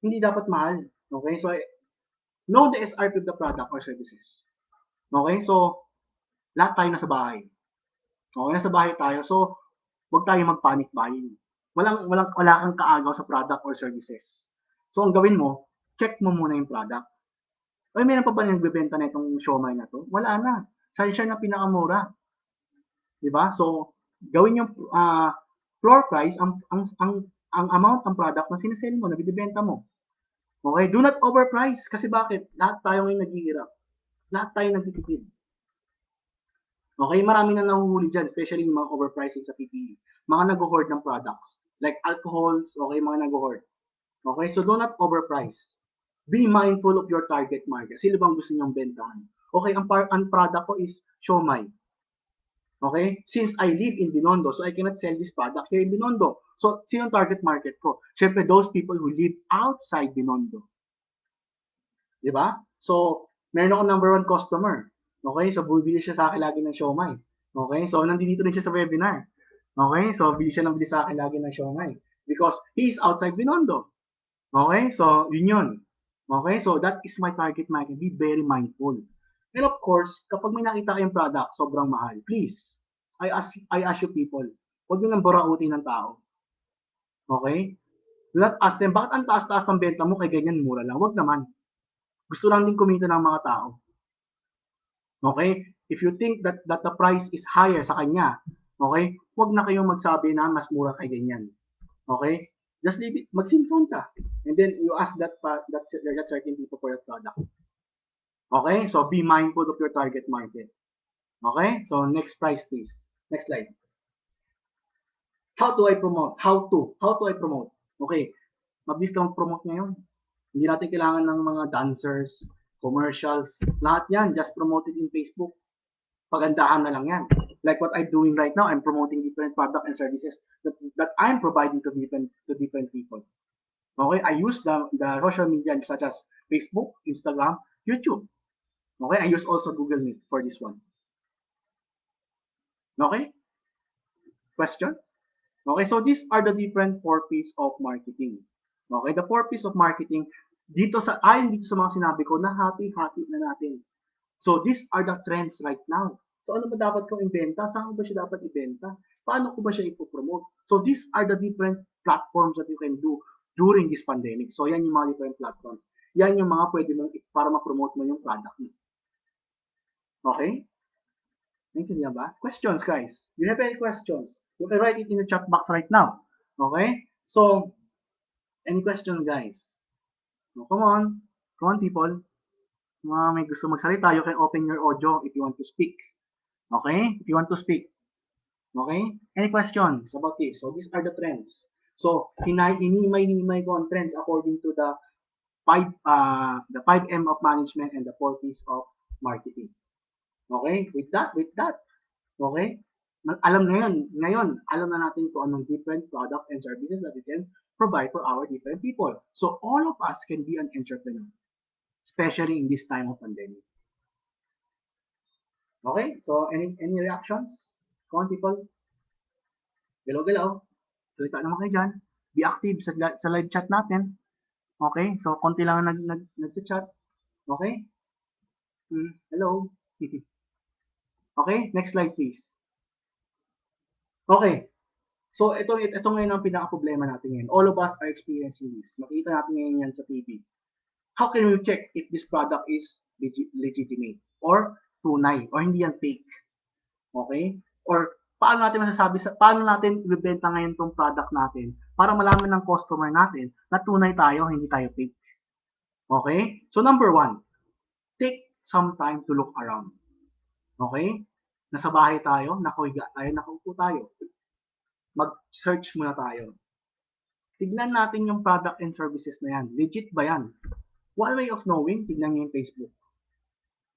Hindi dapat mahal. Okay? So, know the SRP of the product or services. Okay? So, lahat tayo nasa bahay. Okay? Nasa bahay tayo. So, huwag tayo mag-panic buying. Wala kang kaagaw sa product or services. So, ang gawin mo, check mo muna yung product. Ay, meron pa ba nagbebenta na itong siomai na to? Wala na. Siya na pinakamura. Diba? So, gawin yung floor price, ang amount ng product na sinesell mo, na binibenta mo. Okay? Do not overprice. Kasi bakit? Lahat tayo ngayon naghihirap. Lahat tayo nagtitipid. Okay? Marami na nahuhuli dyan, especially yung mga overpricing sa PPE. Mga nag-hoard ng products. Like alcohols, okay? Mga nag-hoard. Okay? So, do not overprice. Be mindful of your target market. Sino bang gusto niyong bentahan? Okay, ang product ko is siomai. Okay? Since I live in Binondo, so I cannot sell this product here in Binondo. So, sino ang target market ko? Siyempre, those people who live outside Binondo. Di ba? So, meron akong number one customer. Okay? So, bumibili siya sa akin lagi ng siomai. Okay? So, nandito rin siya sa webinar. Okay? So, bili siya ng bili sa akin lagi ng siomai. Because he's outside Binondo. Okay? So, yun. Okay? So, that is my target market. Be very mindful. And of course, kapag may nakita kayong product, sobrang mahal, please, I ask you people, huwag nyo nang burautin ng tao. Okay? Do not ask them, bakit ang taas-taas ng benta mo kay ganyan mura lang? Huwag naman. Gusto lang din kumita ng mga tao. Okay? If you think that the price is higher sa kanya, okay, huwag na kayong magsabi na mas mura kay ganyan. Okay? Just leave it, magsimson ka. And then you ask that certain people for that product. Okay? So be mindful of your target market. Okay? So next price please. Next slide. How do I promote? How to I promote? Okay. Mabilis lang promote ngayon. Hindi natin kailangan ng mga dancers, commercials, lahat yan, just promote it in Facebook. Pagandahan na lang yan. Like what I'm doing right now, I'm promoting different products and services that I'm providing to different people. Okay, I use the social media such as Facebook, Instagram, YouTube. Okay, I use also Google Meet for this one. Okay, question? Okay, so these are the different 4 P's of marketing. Okay, the 4 P's of marketing, ayon dito sa mga sinabi ko, na hati-hati na natin. So these are the trends right now. So ano ba dapat kong ibenta? Saan ko ba siya dapat ibenta? Paano ko ba siya ipopromote? So these are the different platforms that you can do during this pandemic. So yan yung mga different platforms. Yan yung mga pwede mong para ma-promote mo yung product mo. Okay? Naintindihan ba? Questions, guys. Do you have any questions? You can write it in the chat box right now. Okay? So, any questions, guys? So, come on. Come on, people. Mga may gusto magsalita, you can open your audio if you want to speak. Okay? If you want to speak. Okay? Any questions about this? So, these are the trends. So, hinimay ko ang trends according to the 5M of management and the 4 P's of marketing. Okay? With that, okay? Alam na yun. Ngayon, alam na natin kung anong different product and services that we can provide for our different people. So, all of us can be an entrepreneur, especially in this time of pandemic. Okay? So, any reactions? Come on, people. Galaw-galaw. Salita naman kayo dyan. Be active sa live chat natin. Okay? So, konti lang nag-chat. Okay? Hello? Okay? Next slide, please. Okay. So, ito ngayon ang pinaka-problema natin ngayon. All of us are experiencing this. Makita natin ngayon yan sa TV. How can we check if this product is legitimate or tunay or hindi yan fake? Okay? Or paano natin ibebenta ngayon tong product natin para malaman ng customer natin na tunay tayo, hindi tayo fake. Okay? So, number 1, take some time to look around. Okay? Nasa bahay tayo, nakahiga tayo, nakaupo tayo. Mag-search muna tayo. Tignan natin yung product and services na yan. Legit ba yan? One way of knowing, tignan nyo yung Facebook.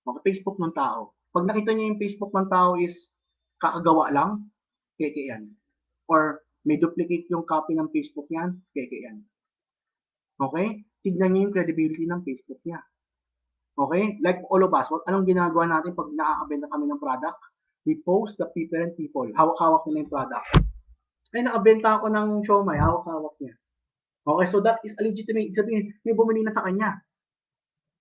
Okay, Facebook ng tao. Pag nakita nyo yung Facebook ng tao is kakagawa lang, keke yan. Or may duplicate yung copy ng Facebook yan, keke yan. Okay? Tignan nyo yung credibility ng Facebook niya. Okay? Like all of us, anong ginagawa natin pag nakakabenta kami ng product? We post the different people. Hawak-hawak nila yung product. Ay, nakabenta ako ng siomai, hawak-hawak niya. Okay, so that is a legitimate. Sabihin, may bumili na sa kanya.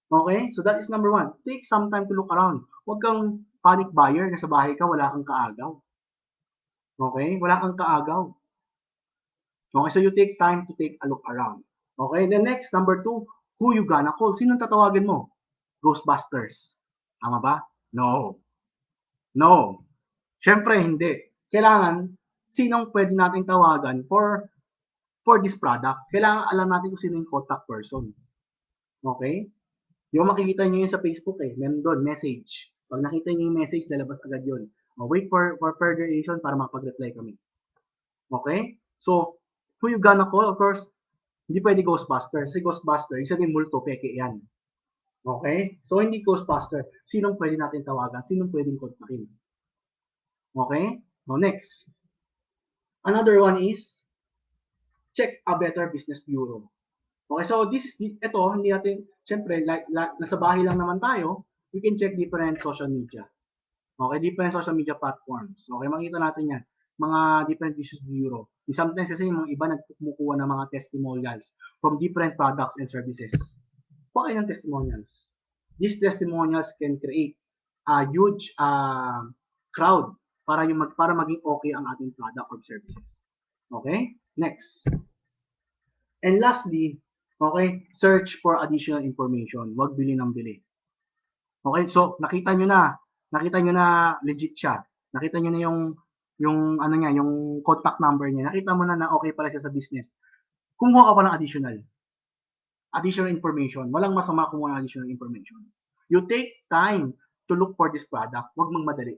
Okay, so that is number 1. Take some time to look around. Huwag kang panic buyer na sa bahay ka, wala kang kaagaw. Okay, wala kang kaagaw. Okay, so you take time to take a look around. Okay, the next, number 2, who you gonna call? Sinong tatawagin mo? Ghostbusters. Tama ba? No. No. Siyempre, hindi. Kailangan, sinong pwede nating tawagan for this product? Kailangan alam natin kung sino yung contact person. Okay? Yung makikita nyo yun sa Facebook eh. Meron doon, message. Pag nakita nyo yung message, lalabas agad yun. Wait for further reason para makapag-reply kami. Okay? So, who you gonna call? Of course, hindi pwede Ghostbuster. Kasi Ghostbuster, yung sabihin multo, peke yan. Okay? So, hindi Ghostbuster. Sinong pwede natin tawagan? Sinong pwedeng kontakin? Okay? Now, next. Another one is, check a better business bureau. Okay, so ito, hindi natin, syempre, nasa bahay lang naman tayo, we can check different social media. Okay, different social media platforms. Okay, makikita natin yan. Mga different business bureau. Sometimes kasi yung mga iba nagkumukuha ng mga testimonials from different products and services. Kuha kayo ng testimonials. These testimonials can create a huge crowd para maging okay ang ating product or services. Okay? Next. And lastly, okay, search for additional information. Huwag bili ng bili. Okay, so nakita nyo na legit siya. Nakita nyo na yung ano niya, yung contact number niya. Nakita mo na okay pala siya sa business. Kumuha ka pa ng additional information. Walang masama kumuha ng additional information. You take time to look for this product. Huwag magmadali.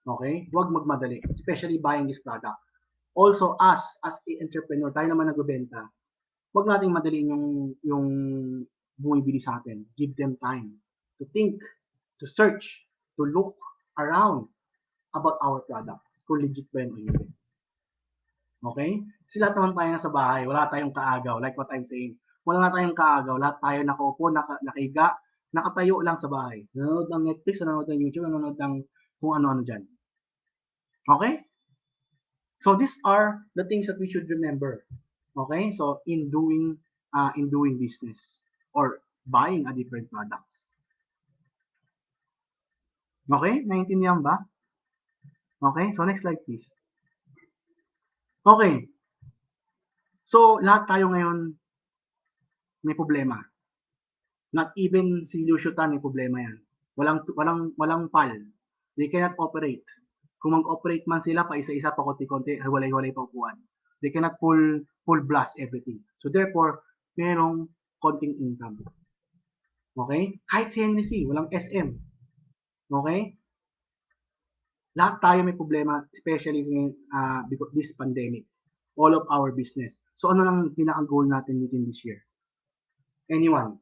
Okay? Huwag magmadali, especially buying this product. Also, as an entrepreneur, tayo naman nagbebenta, huwag nating madaliin yung bumibili sa atin. Give them time to think, to search, to look around about our products. Kung legit ba yun o hindi. Okay? Kasi lahat naman tayo nasa bahay. Wala tayong kaagaw. Like what I'm saying. Wala na tayong kaagaw. Lahat tayo nakaupo, nakahiga, nakatayo lang sa bahay. Nanonood ng Netflix, nanonood ng YouTube, nanonood ng kung ano-ano dyan. Okay? So these are the things that we should remember. Okay? So in doing business or buying a different products. Okay? Naintindihan ba? Okay? So next slide please. Okay. So lahat tayo ngayon may problema. Not even si Luciutan may problema yan. Walang pal. They cannot operate. Kung mag-operate man sila pa isa-isa pa konti-konti, walay-walay pa upuan. They cannot full blast everything. So therefore, merong konting income. Okay? Kahit si Henry C, walang SM. Okay? Lahat tayo may problema, especially because this pandemic. All of our business. So ano lang pinaka-goal natin within this year? Anyone?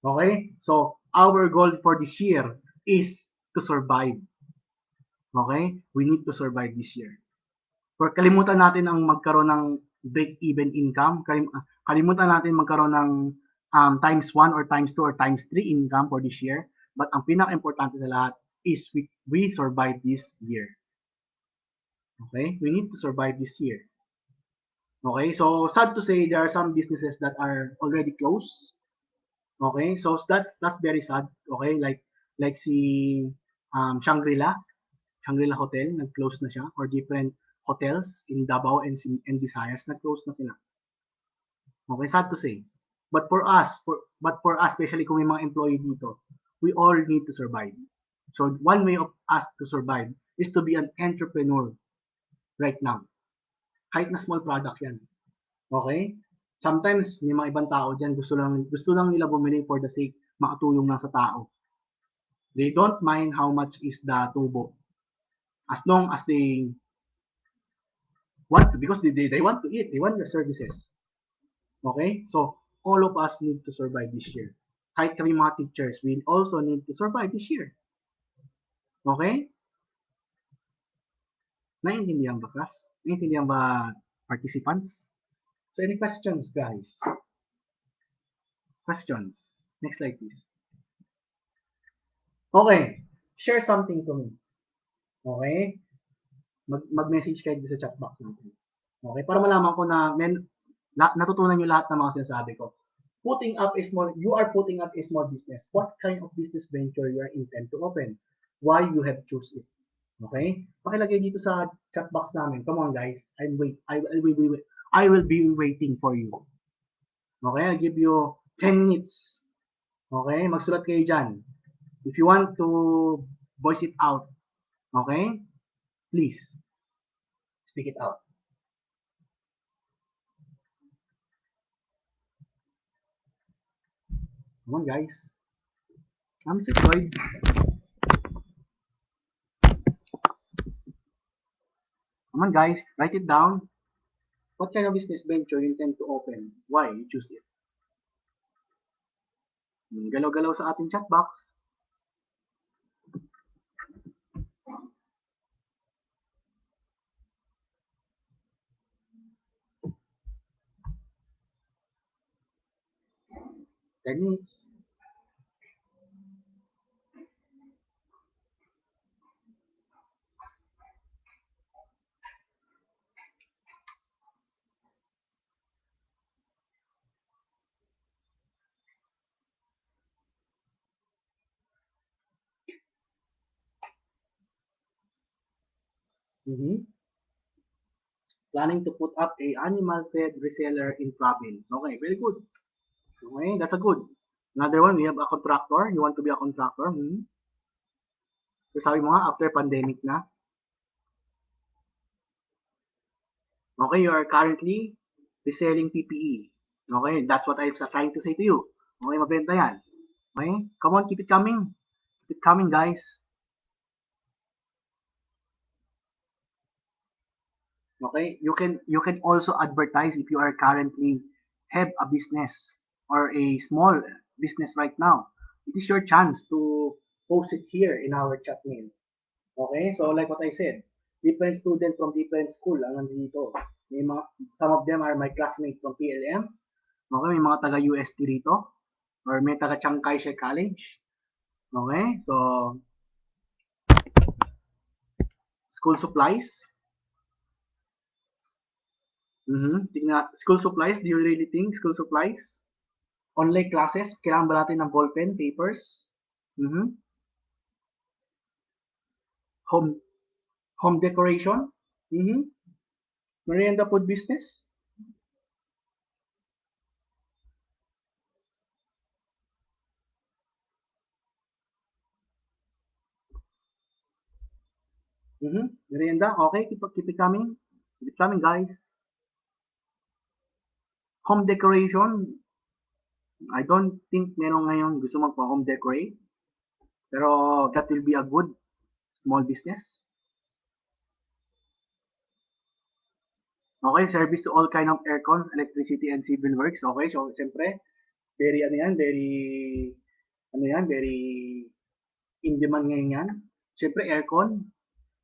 Okay? So our goal for this year is to survive. Okay? We need to survive this year. For kalimutan natin ang magkaroon ng break-even income. Kalimutan natin magkaroon ng times 1 or times 2 or times 3 income for this year. But ang pinaka-importante sa lahat is we survive this year. Okay? We need to survive this year. Okay? So, sad to say, there are some businesses that are already closed. Okay? So, that's very sad. Okay? Like si Shangri-La Hotel, nag-close na siya, or different hotels in Davao and Visayas, nag-close na sila. Okay, sad to say. But for us, especially kung may mga employee dito, we all need to survive. So one way of us to survive is to be an entrepreneur right now. Kahit na small product yan. Okay? Sometimes, may mga ibang tao dyan, gusto lang nila bumili for the sake, makatulong lang sa tao. They don't mind how much is the tubo. As long as they want to, because they want to eat, they want your services. Okay? So, all of us need to survive this year. Kahit kami mga teachers, we also need to survive this year. Okay? Naiintindihan ba, class? Naiintindihan ba, participants? So, any questions, guys? Questions? Next slide, please. Okay. Share something to me. Okay? Mag-message kayo sa chat box natin. Okay? Para malaman ko na natutunan nyo lahat ng mga sinasabi ko. You are putting up a small business. What kind of business venture you are intend to open? Why you have choose it? Okay? Pakilagay dito sa chat box namin. Come on, guys. I will be waiting for you. Okay? I'll give you 10 minutes Okay? Magsulat kayo dyan. If you want to voice it out, okay? Please, speak it out. Come on, guys. Mr. Floyd. Come on, guys. Write it down. What kind of business venture you intend to open? Why you choose it? Galaw-galaw sa ating chat box. Techniques. Mm-hmm. Planning to put up a animal feed reseller in province. Okay, very good. Okay, that's a good. Another one, we have a contractor. You want to be a contractor? Hmm. So sabi mo nga, after pandemic na. Okay, you are currently reselling PPE. Okay, that's what I'm trying to say to you. Okay, mabenta yan. Okay, come on, keep it coming. Keep it coming, guys. Okay, you can also advertise if you are currently have a business or a small business right now. It is your chance to post it here in our chat mail. Okay, so like what I said, different student from different school ang nandito. May mga, some of them are my classmates from PLM. Okay, may mga taga UST rito or may taga Chiang Kai-shek College. Okay, so school supplies. School supplies, do you really think school supplies? Online classes, kailangan ba natin ng ballpen, papers? Mhm. Home home decoration? Mhm. Merienda food business? Mhm. Merienda, okay, keep it coming. Keep it coming, guys. Home decoration, I don't think meron ngayon gusto magpa-home decorate. Pero that will be a good small business. Okay, service to all kind of aircons, electricity, and civil works. Okay, so siyempre, very ano yan, very in demand ngayon yan. Siyempre, aircon.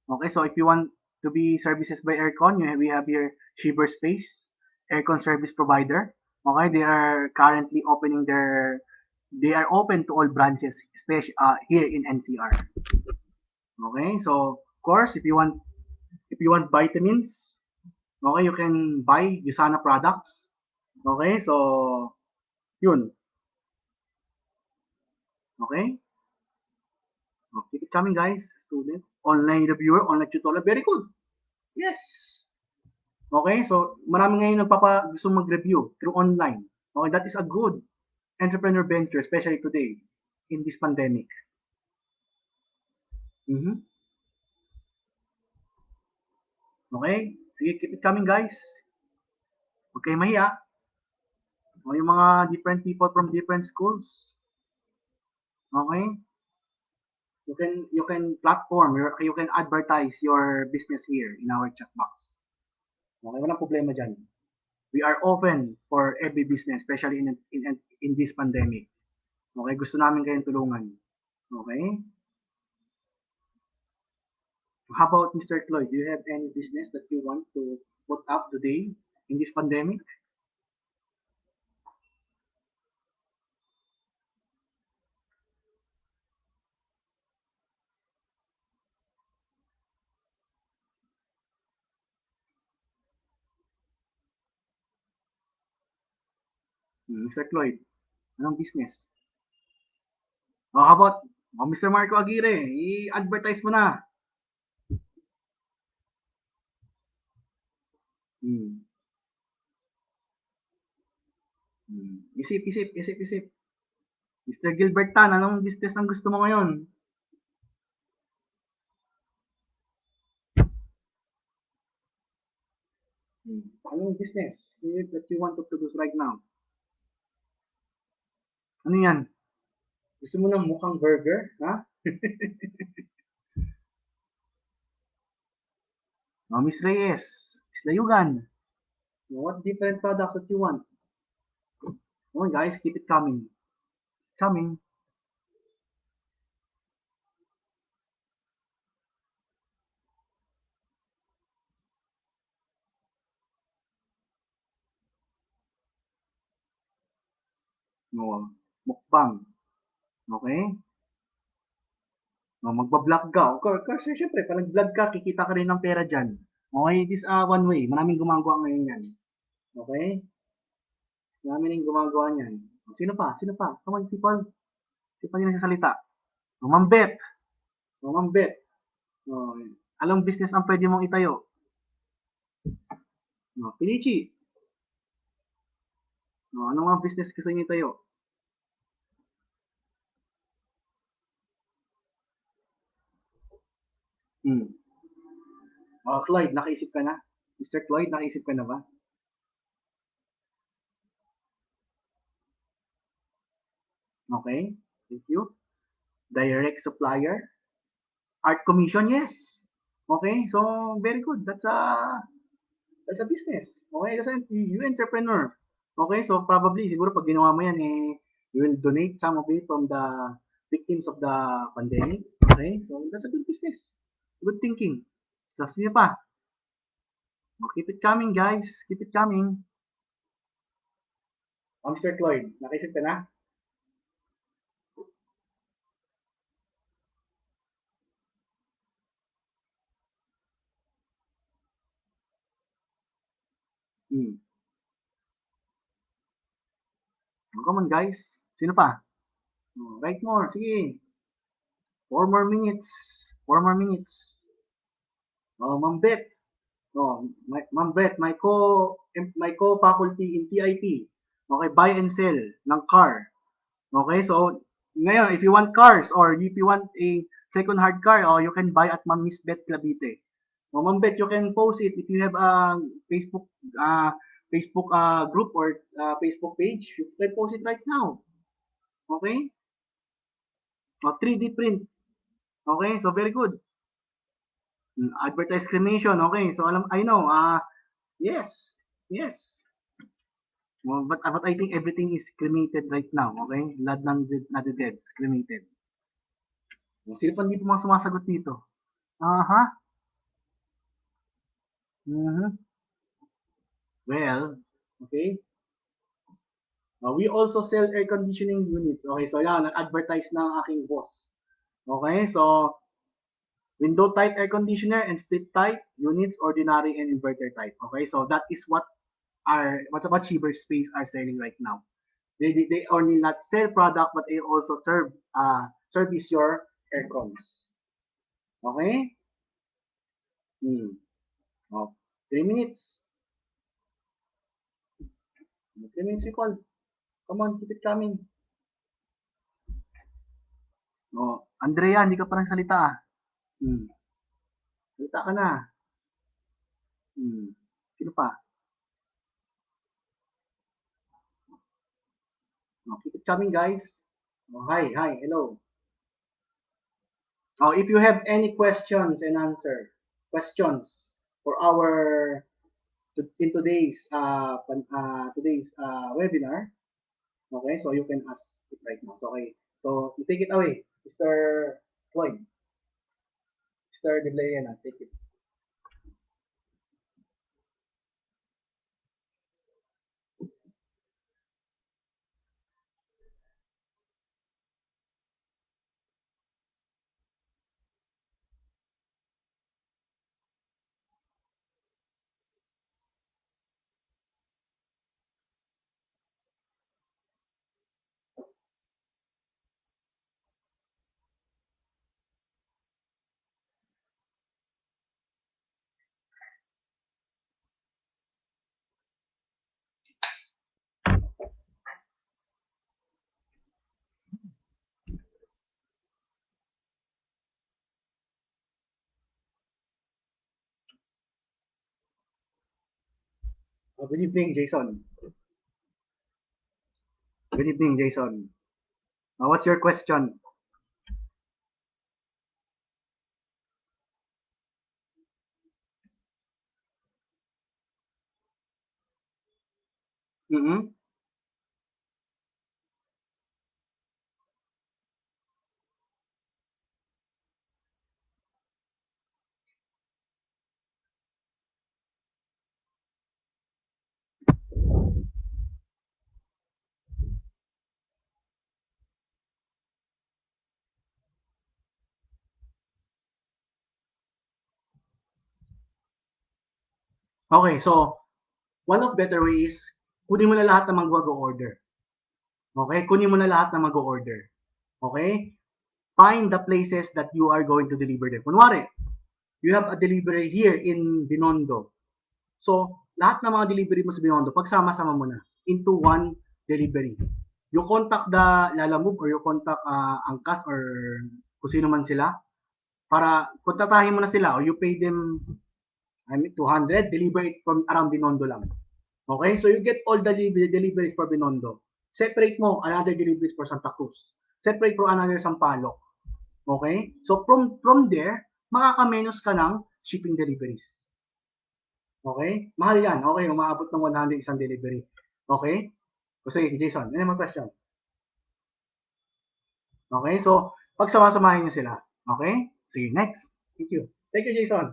Okay, so if you want to be services by aircon, we have here Shiver Space, aircon service provider. Okay, they are open to all branches, especially here in NCR. Okay, so of course, if you want vitamins, okay, you can buy Usana products. Okay, so yun. Okay, so, keep it coming, guys. Student, online reviewer, online tutorial, very good. Yes. Okay, so marami ngayon gusto mag-review through online. Okay, that is a good entrepreneur venture, especially today in this pandemic. Mhm. Okay, sige, keep it coming, guys. Okay, mahiya. O yung mga different people from different schools. Okay, you can advertise your business here in our chat box. Okay, walang problema dyan. We are open for every business, especially in this pandemic. Okay, gusto namin kayong tulungan. Okay? How about Mr. Floyd? Do you have any business that you want to put up today in this pandemic? Mr. Floyd, anong business? How about Mr. Marco Aguirre? I-advertise mo na. Hmm. Isip. Mr. Gilbert Tan, anong business ang gusto mo ngayon? Anong business that you want to produce right now? Ano yan? Gusto mo ng mukhang burger? Ha? Oh, Miss Reyes, Miss Layugan, what different products that you want? Come on guys, keep it coming. Coming. No, mukbang. Okay? No, magba-vlog ka. Kasi syempre, pag nag-vlog ka, kikita ka rin ng pera dyan. Okay, this one way. Maraming gumagawa ngayon yan. Okay? Marami rin gumagawa niyan. Sino pa? Sino pa? Come on, people. Sino pa yung nagsasalita? Mambet. Mambet. Oh, anong business ang pwede mong itayo? No, Pilichi. No, anong mga business gusto niyo itayo? Hmm. Oh, Clyde, nakaisip ka na? Mr. Clyde, nakaisip ka na ba? Okay. Thank you. Direct supplier. Art commission, yes. Okay, so very good. That's a business. Okay, that's a you entrepreneur. Okay, so probably siguro pag ginawa mo yan you will donate some of it from the victims of the pandemic. Okay, so that's a good business. Good thinking. So sino pa? Oh, keep it coming, guys. Keep it coming. Oh, Mr. Cloyd, nakaisip ka na? Hmm. Oh, come on, guys. Sino pa? Oh, write more. Sige. 4 more minutes. 4 more minutes. Oh, Ma'am Beth. Oh, Ma'am Beth, my co-faculty in TIP. Okay, buy and sell ng car. Okay, so ngayon, if you want cars or if you want a second hand car, you can buy at Ma'am Miss Beth Clavite. Oh, Ma'am Beth, you can post it if you have a Facebook uh, Facebook group or Facebook page. You can post it right now. Okay? Oh, 3D print. Okay, so very good. Advertise cremation. Okay, so I know. Yes, yes. Well, but I think everything is cremated right now. Okay, lahat ng the dead cremated. Sino pa hindi pa mga sumasagot dito? Aha. Mhm. Well, okay. We also sell air conditioning units. Okay, so yan, nag-advertise ng aking boss. Okay, so window type air conditioner and split type units, ordinary and inverter type. Okay, so that is what Cyberspace are selling right now. They only not sell product but they also service your aircons. Okay? Hmm. Oh, 3 minutes. 3 minutes people. Come on, keep it coming. Oh, Andrea, hindi ka pa nagsalita ah. Hmm. Salita ka na. Hmm. Sino pa? Oh, keep it coming guys. Oh, hi, hello. Oh, if you have any questions for our in today's webinar, okay, so you can ask it right now. So, okay, so you take it away, Mr. Floyd, Mr. De Blayena, take it. Good evening, Jason. Good evening, Jason. What's your question? Mm-hmm. Okay, so one of better way is kunin mo na lahat ng mag-order. Okay? Kunin mo na lahat ng mag-order. Okay? Find the places that you are going to deliver them. Kunwari, you have a delivery here in Binondo. So, lahat ng mga delivery mo sa Binondo, pagsama-sama mo na into one delivery. You contact the Lalamove or you contact Angkas or kung sino man sila para kontratahin mo na sila or you pay them 200, deliver it from around Binondo lang. Okay? So you get all the deliveries for Binondo. Separate mo another deliveries for Santa Cruz. Separate for another Sampaloc. Okay? So from there, makakamenos ka ng shipping deliveries. Okay? Mahal yan. Okay, umaabot ng 100 isang delivery. Okay? O sige, Jason, ano naman question? Okay? So, pagsama-samahin nyo sila. Okay? Sige, next. Thank you. Thank you, Jason.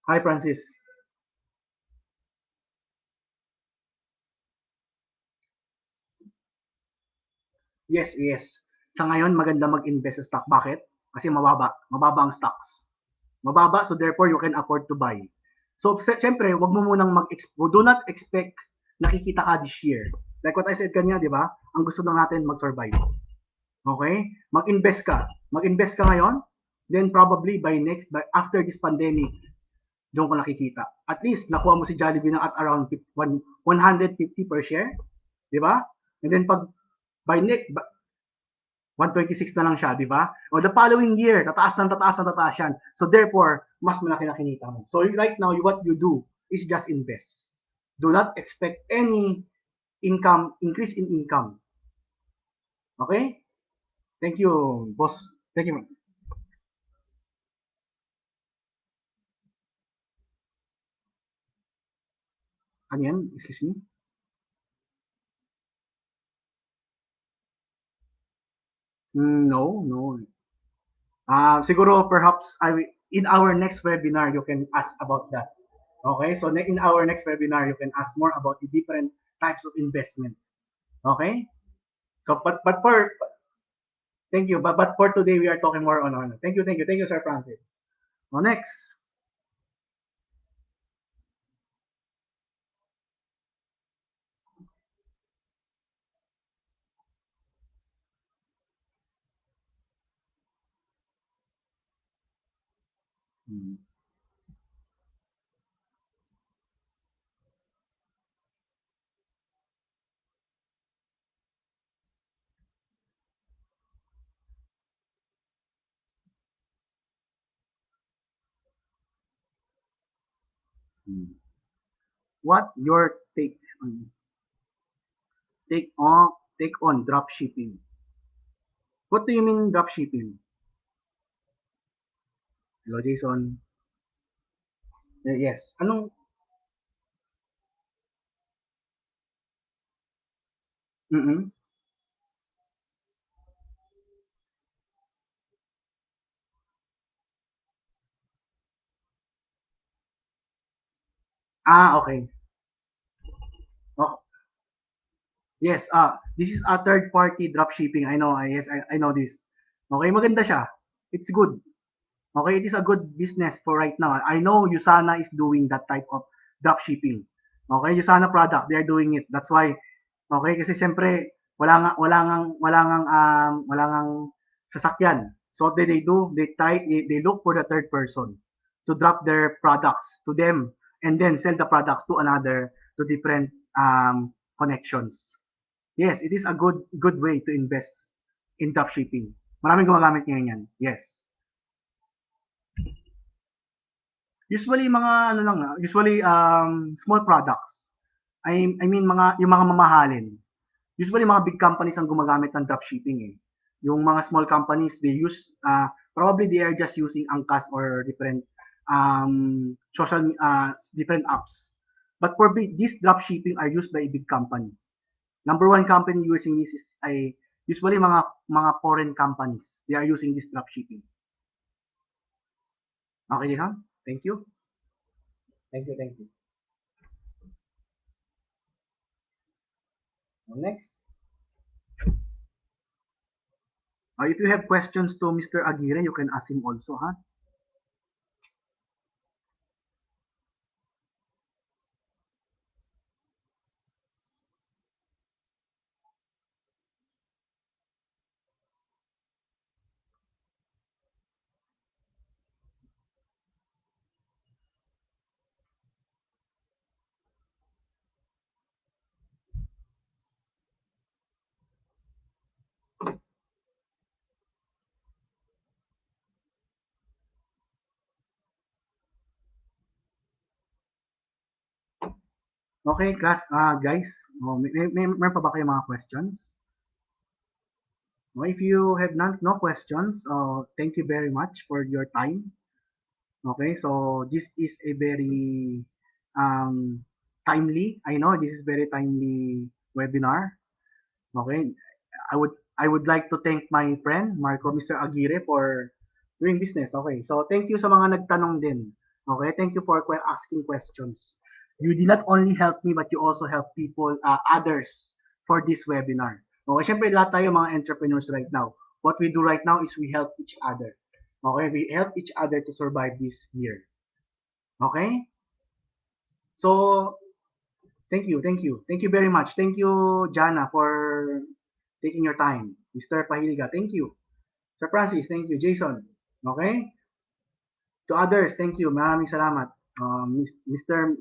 Hi, Francis. Yes, yes. Sa ngayon, maganda mag-invest sa stock. Bakit? Kasi mababa. Mababa ang stocks. Mababa, so therefore, you can afford to buy. So, syempre, wag mo munang do not expect nakikita ka this year. Like what I said kanina, di ba? Ang gusto lang natin mag-survive. Okay? Mag-invest ka. Mag-invest ka ngayon, then probably by after this pandemic, doon ko nakikita. At least, nakuha mo si Jollibee na at around 150 per share. Di ba? And then pag by next, 126 na lang siya, di ba? O the following year, tataas ng tataas ng tataas yan. So therefore, mas malaki na kinita mo. So right now, what you do is just invest. Do not expect any increase in income. Okay? Thank you, boss. Thank you. Ano yan? Excuse me? No, no. Siguro perhaps in our next webinar, you can ask about that. Okay? So in our next webinar, you can ask more about the different types of investment. Okay? So, but for thank you. But for today, we are talking more on. Thank you, Sir Francis. Now, next. Hmm. Hmm. What your take on take on drop shipping? What do you mean drop shipping? Hello, Jason. Yes. Anong? Mm-mm. Okay. Oh, yes. This is a third party drop shipping. I know. Yes, I know this. Okay, maganda siya. It's good. Okay, it is a good business for right now. I know Usana is doing that type of drop shipping. Okay, Usana product, they are doing it. That's why, okay, kasi siyempre, wala ngang sasakyan. So what they do, they look for the third person to drop their products to them and then sell the products to different connections. Yes, it is a good way to invest in dropshipping. Maraming gumagamit ngayon yan. Yes. Usually mga ano lang, usually small products. I mean mga yung mga mamahalin. Usually mga big companies ang gumagamit ng dropshipping eh. Yung mga small companies they use probably they are just using Angkas or different different apps. But for big, these dropshipping are used by a big company. Number one company using this is ay usually mga foreign companies. They are using this dropshipping. Okay, ha? Thank you. Thank you, thank you. Next. If you have questions to Mr. Aguirre, you can ask him also, ha? Okay, class, guys, meron pa ba kayo mga questions? If you have no questions, thank you very much for your time. Okay, so this is a very timely, I know this is very timely webinar. Okay, I would like to thank my friend Marco Mr. Aguirre for doing business. Okay, so thank you sa mga nagtanong din. Okay, thank you for asking questions. You did not only help me but you also help people, others for this webinar. Okay, syempre lahat tayo mga entrepreneurs right now. What we do right now is we help each other. Okay, we help each other to survive this year. Okay? So, thank you very much. Thank you, Jana, for taking your time. Mr. Pahiliga, thank you. Sir Francis, thank you. Jason, okay? To others, thank you. Maraming salamat. Mr.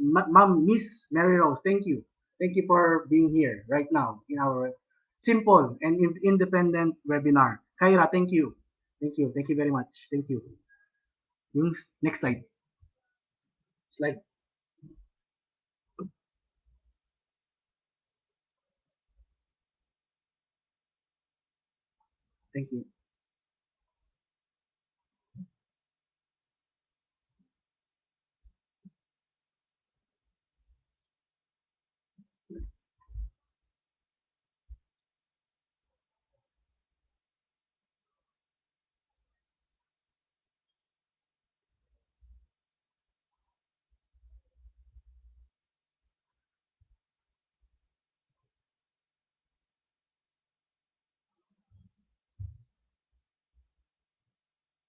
Miss Mary Rose, thank you. Thank you for being here right now in our simple and independent webinar. Kyra, thank you. Thank you. Thank you very much. Thank you. Yung next slide. Slide. Thank you.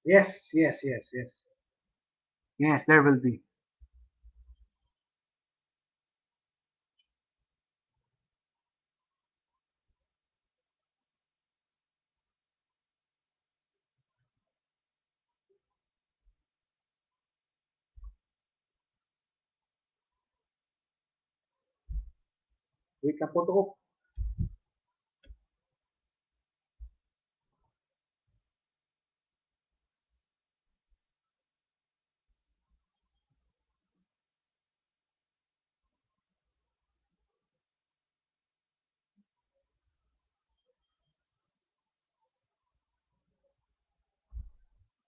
Yes, yes, yes, yes. Yes, there will be. Wait lang po to.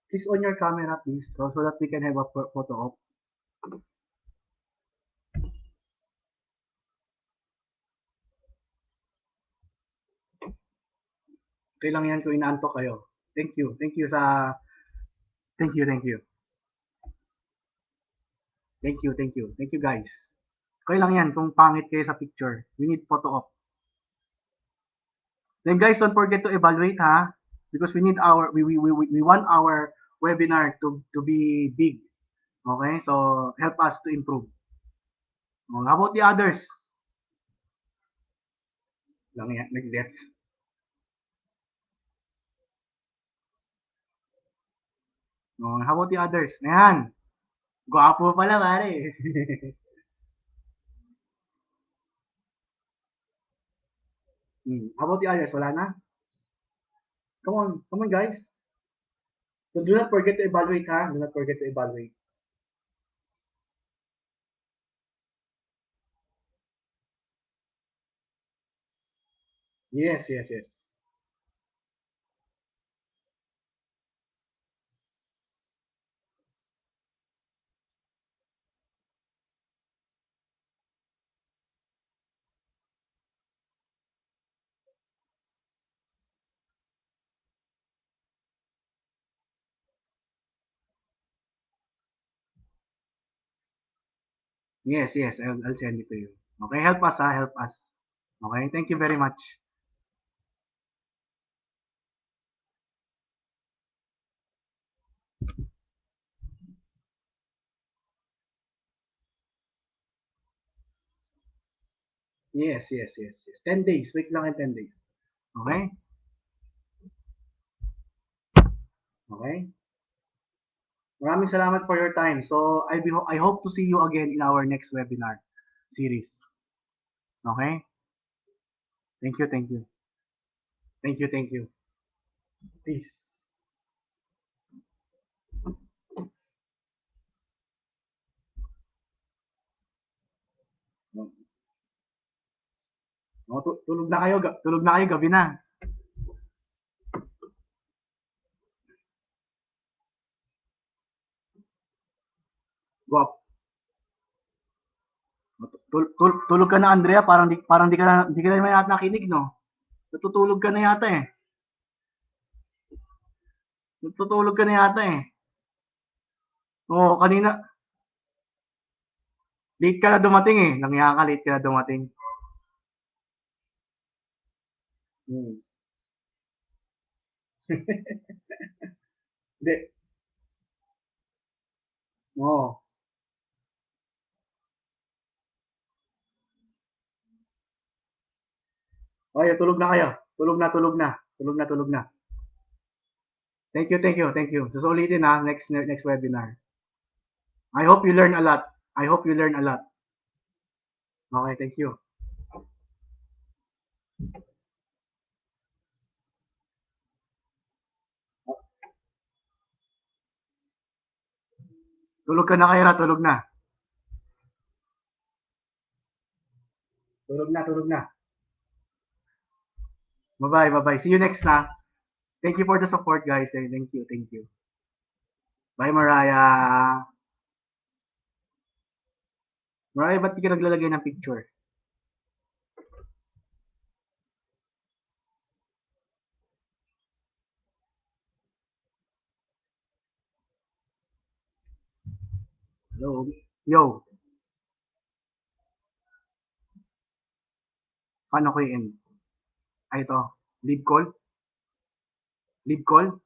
Please on your camera, please, so that we can have a photo op. Okay lang yan kung inaantok kayo. Thank you. Thank you sa... Thank you, thank you. Thank you, thank you. Thank you, guys. Okay lang yan kung pangit kayo sa picture. We need photo op. Then guys, don't forget to evaluate, ha? Because we need our... We want our webinar to be big. Okay? So, help us to improve. How about the others? Lang yan, nag-left. How about the others? Ayan. Gwapo pala, pare. How about the others? Wala na? Come on, guys. So do not forget to evaluate, ha? Do not forget to evaluate. Yes, yes, yes. Yes, yes. I'll send it to you. Okay, help us, ha? Help us. Okay, thank you very much. Yes, yes, yes, yes. 10 days. Wait lang in 10 days. Okay? Okay? Maraming salamat for your time. So, I hope to see you again in our next webinar series. Okay? Thank you, thank you. Thank you, thank you. Peace. No, no, tulog na kayo, tulog na kayo, gabi na. Go up. Tulog ka na, Andrea, parang di ka na yata nakinig, no? Natutulog ka na yata eh. Natutulog ka na yata eh. Oo, kanina, late ka na dumating eh. Nangyaya ka, late ka na dumating. Hmm. Hindi. Oo. Okay, tulog na kayo. Tulog na, tulog na. Tulog na, tulog na. Thank you, thank you, thank you. Susulitin ha, next webinar. I hope you learn a lot. I hope you learn a lot. Okay, thank you. Tulog ka na kayo na, tulog na. Tulog na, tulog na. Bye-bye, bye-bye. See you next na. Thank you for the support, guys. Thank you, thank you. Bye, Mariah. Mariah, ba't di ka naglalagay ng picture? Hello? Yo, paano ko i-end? Ay, ito. Leave call? Leave call?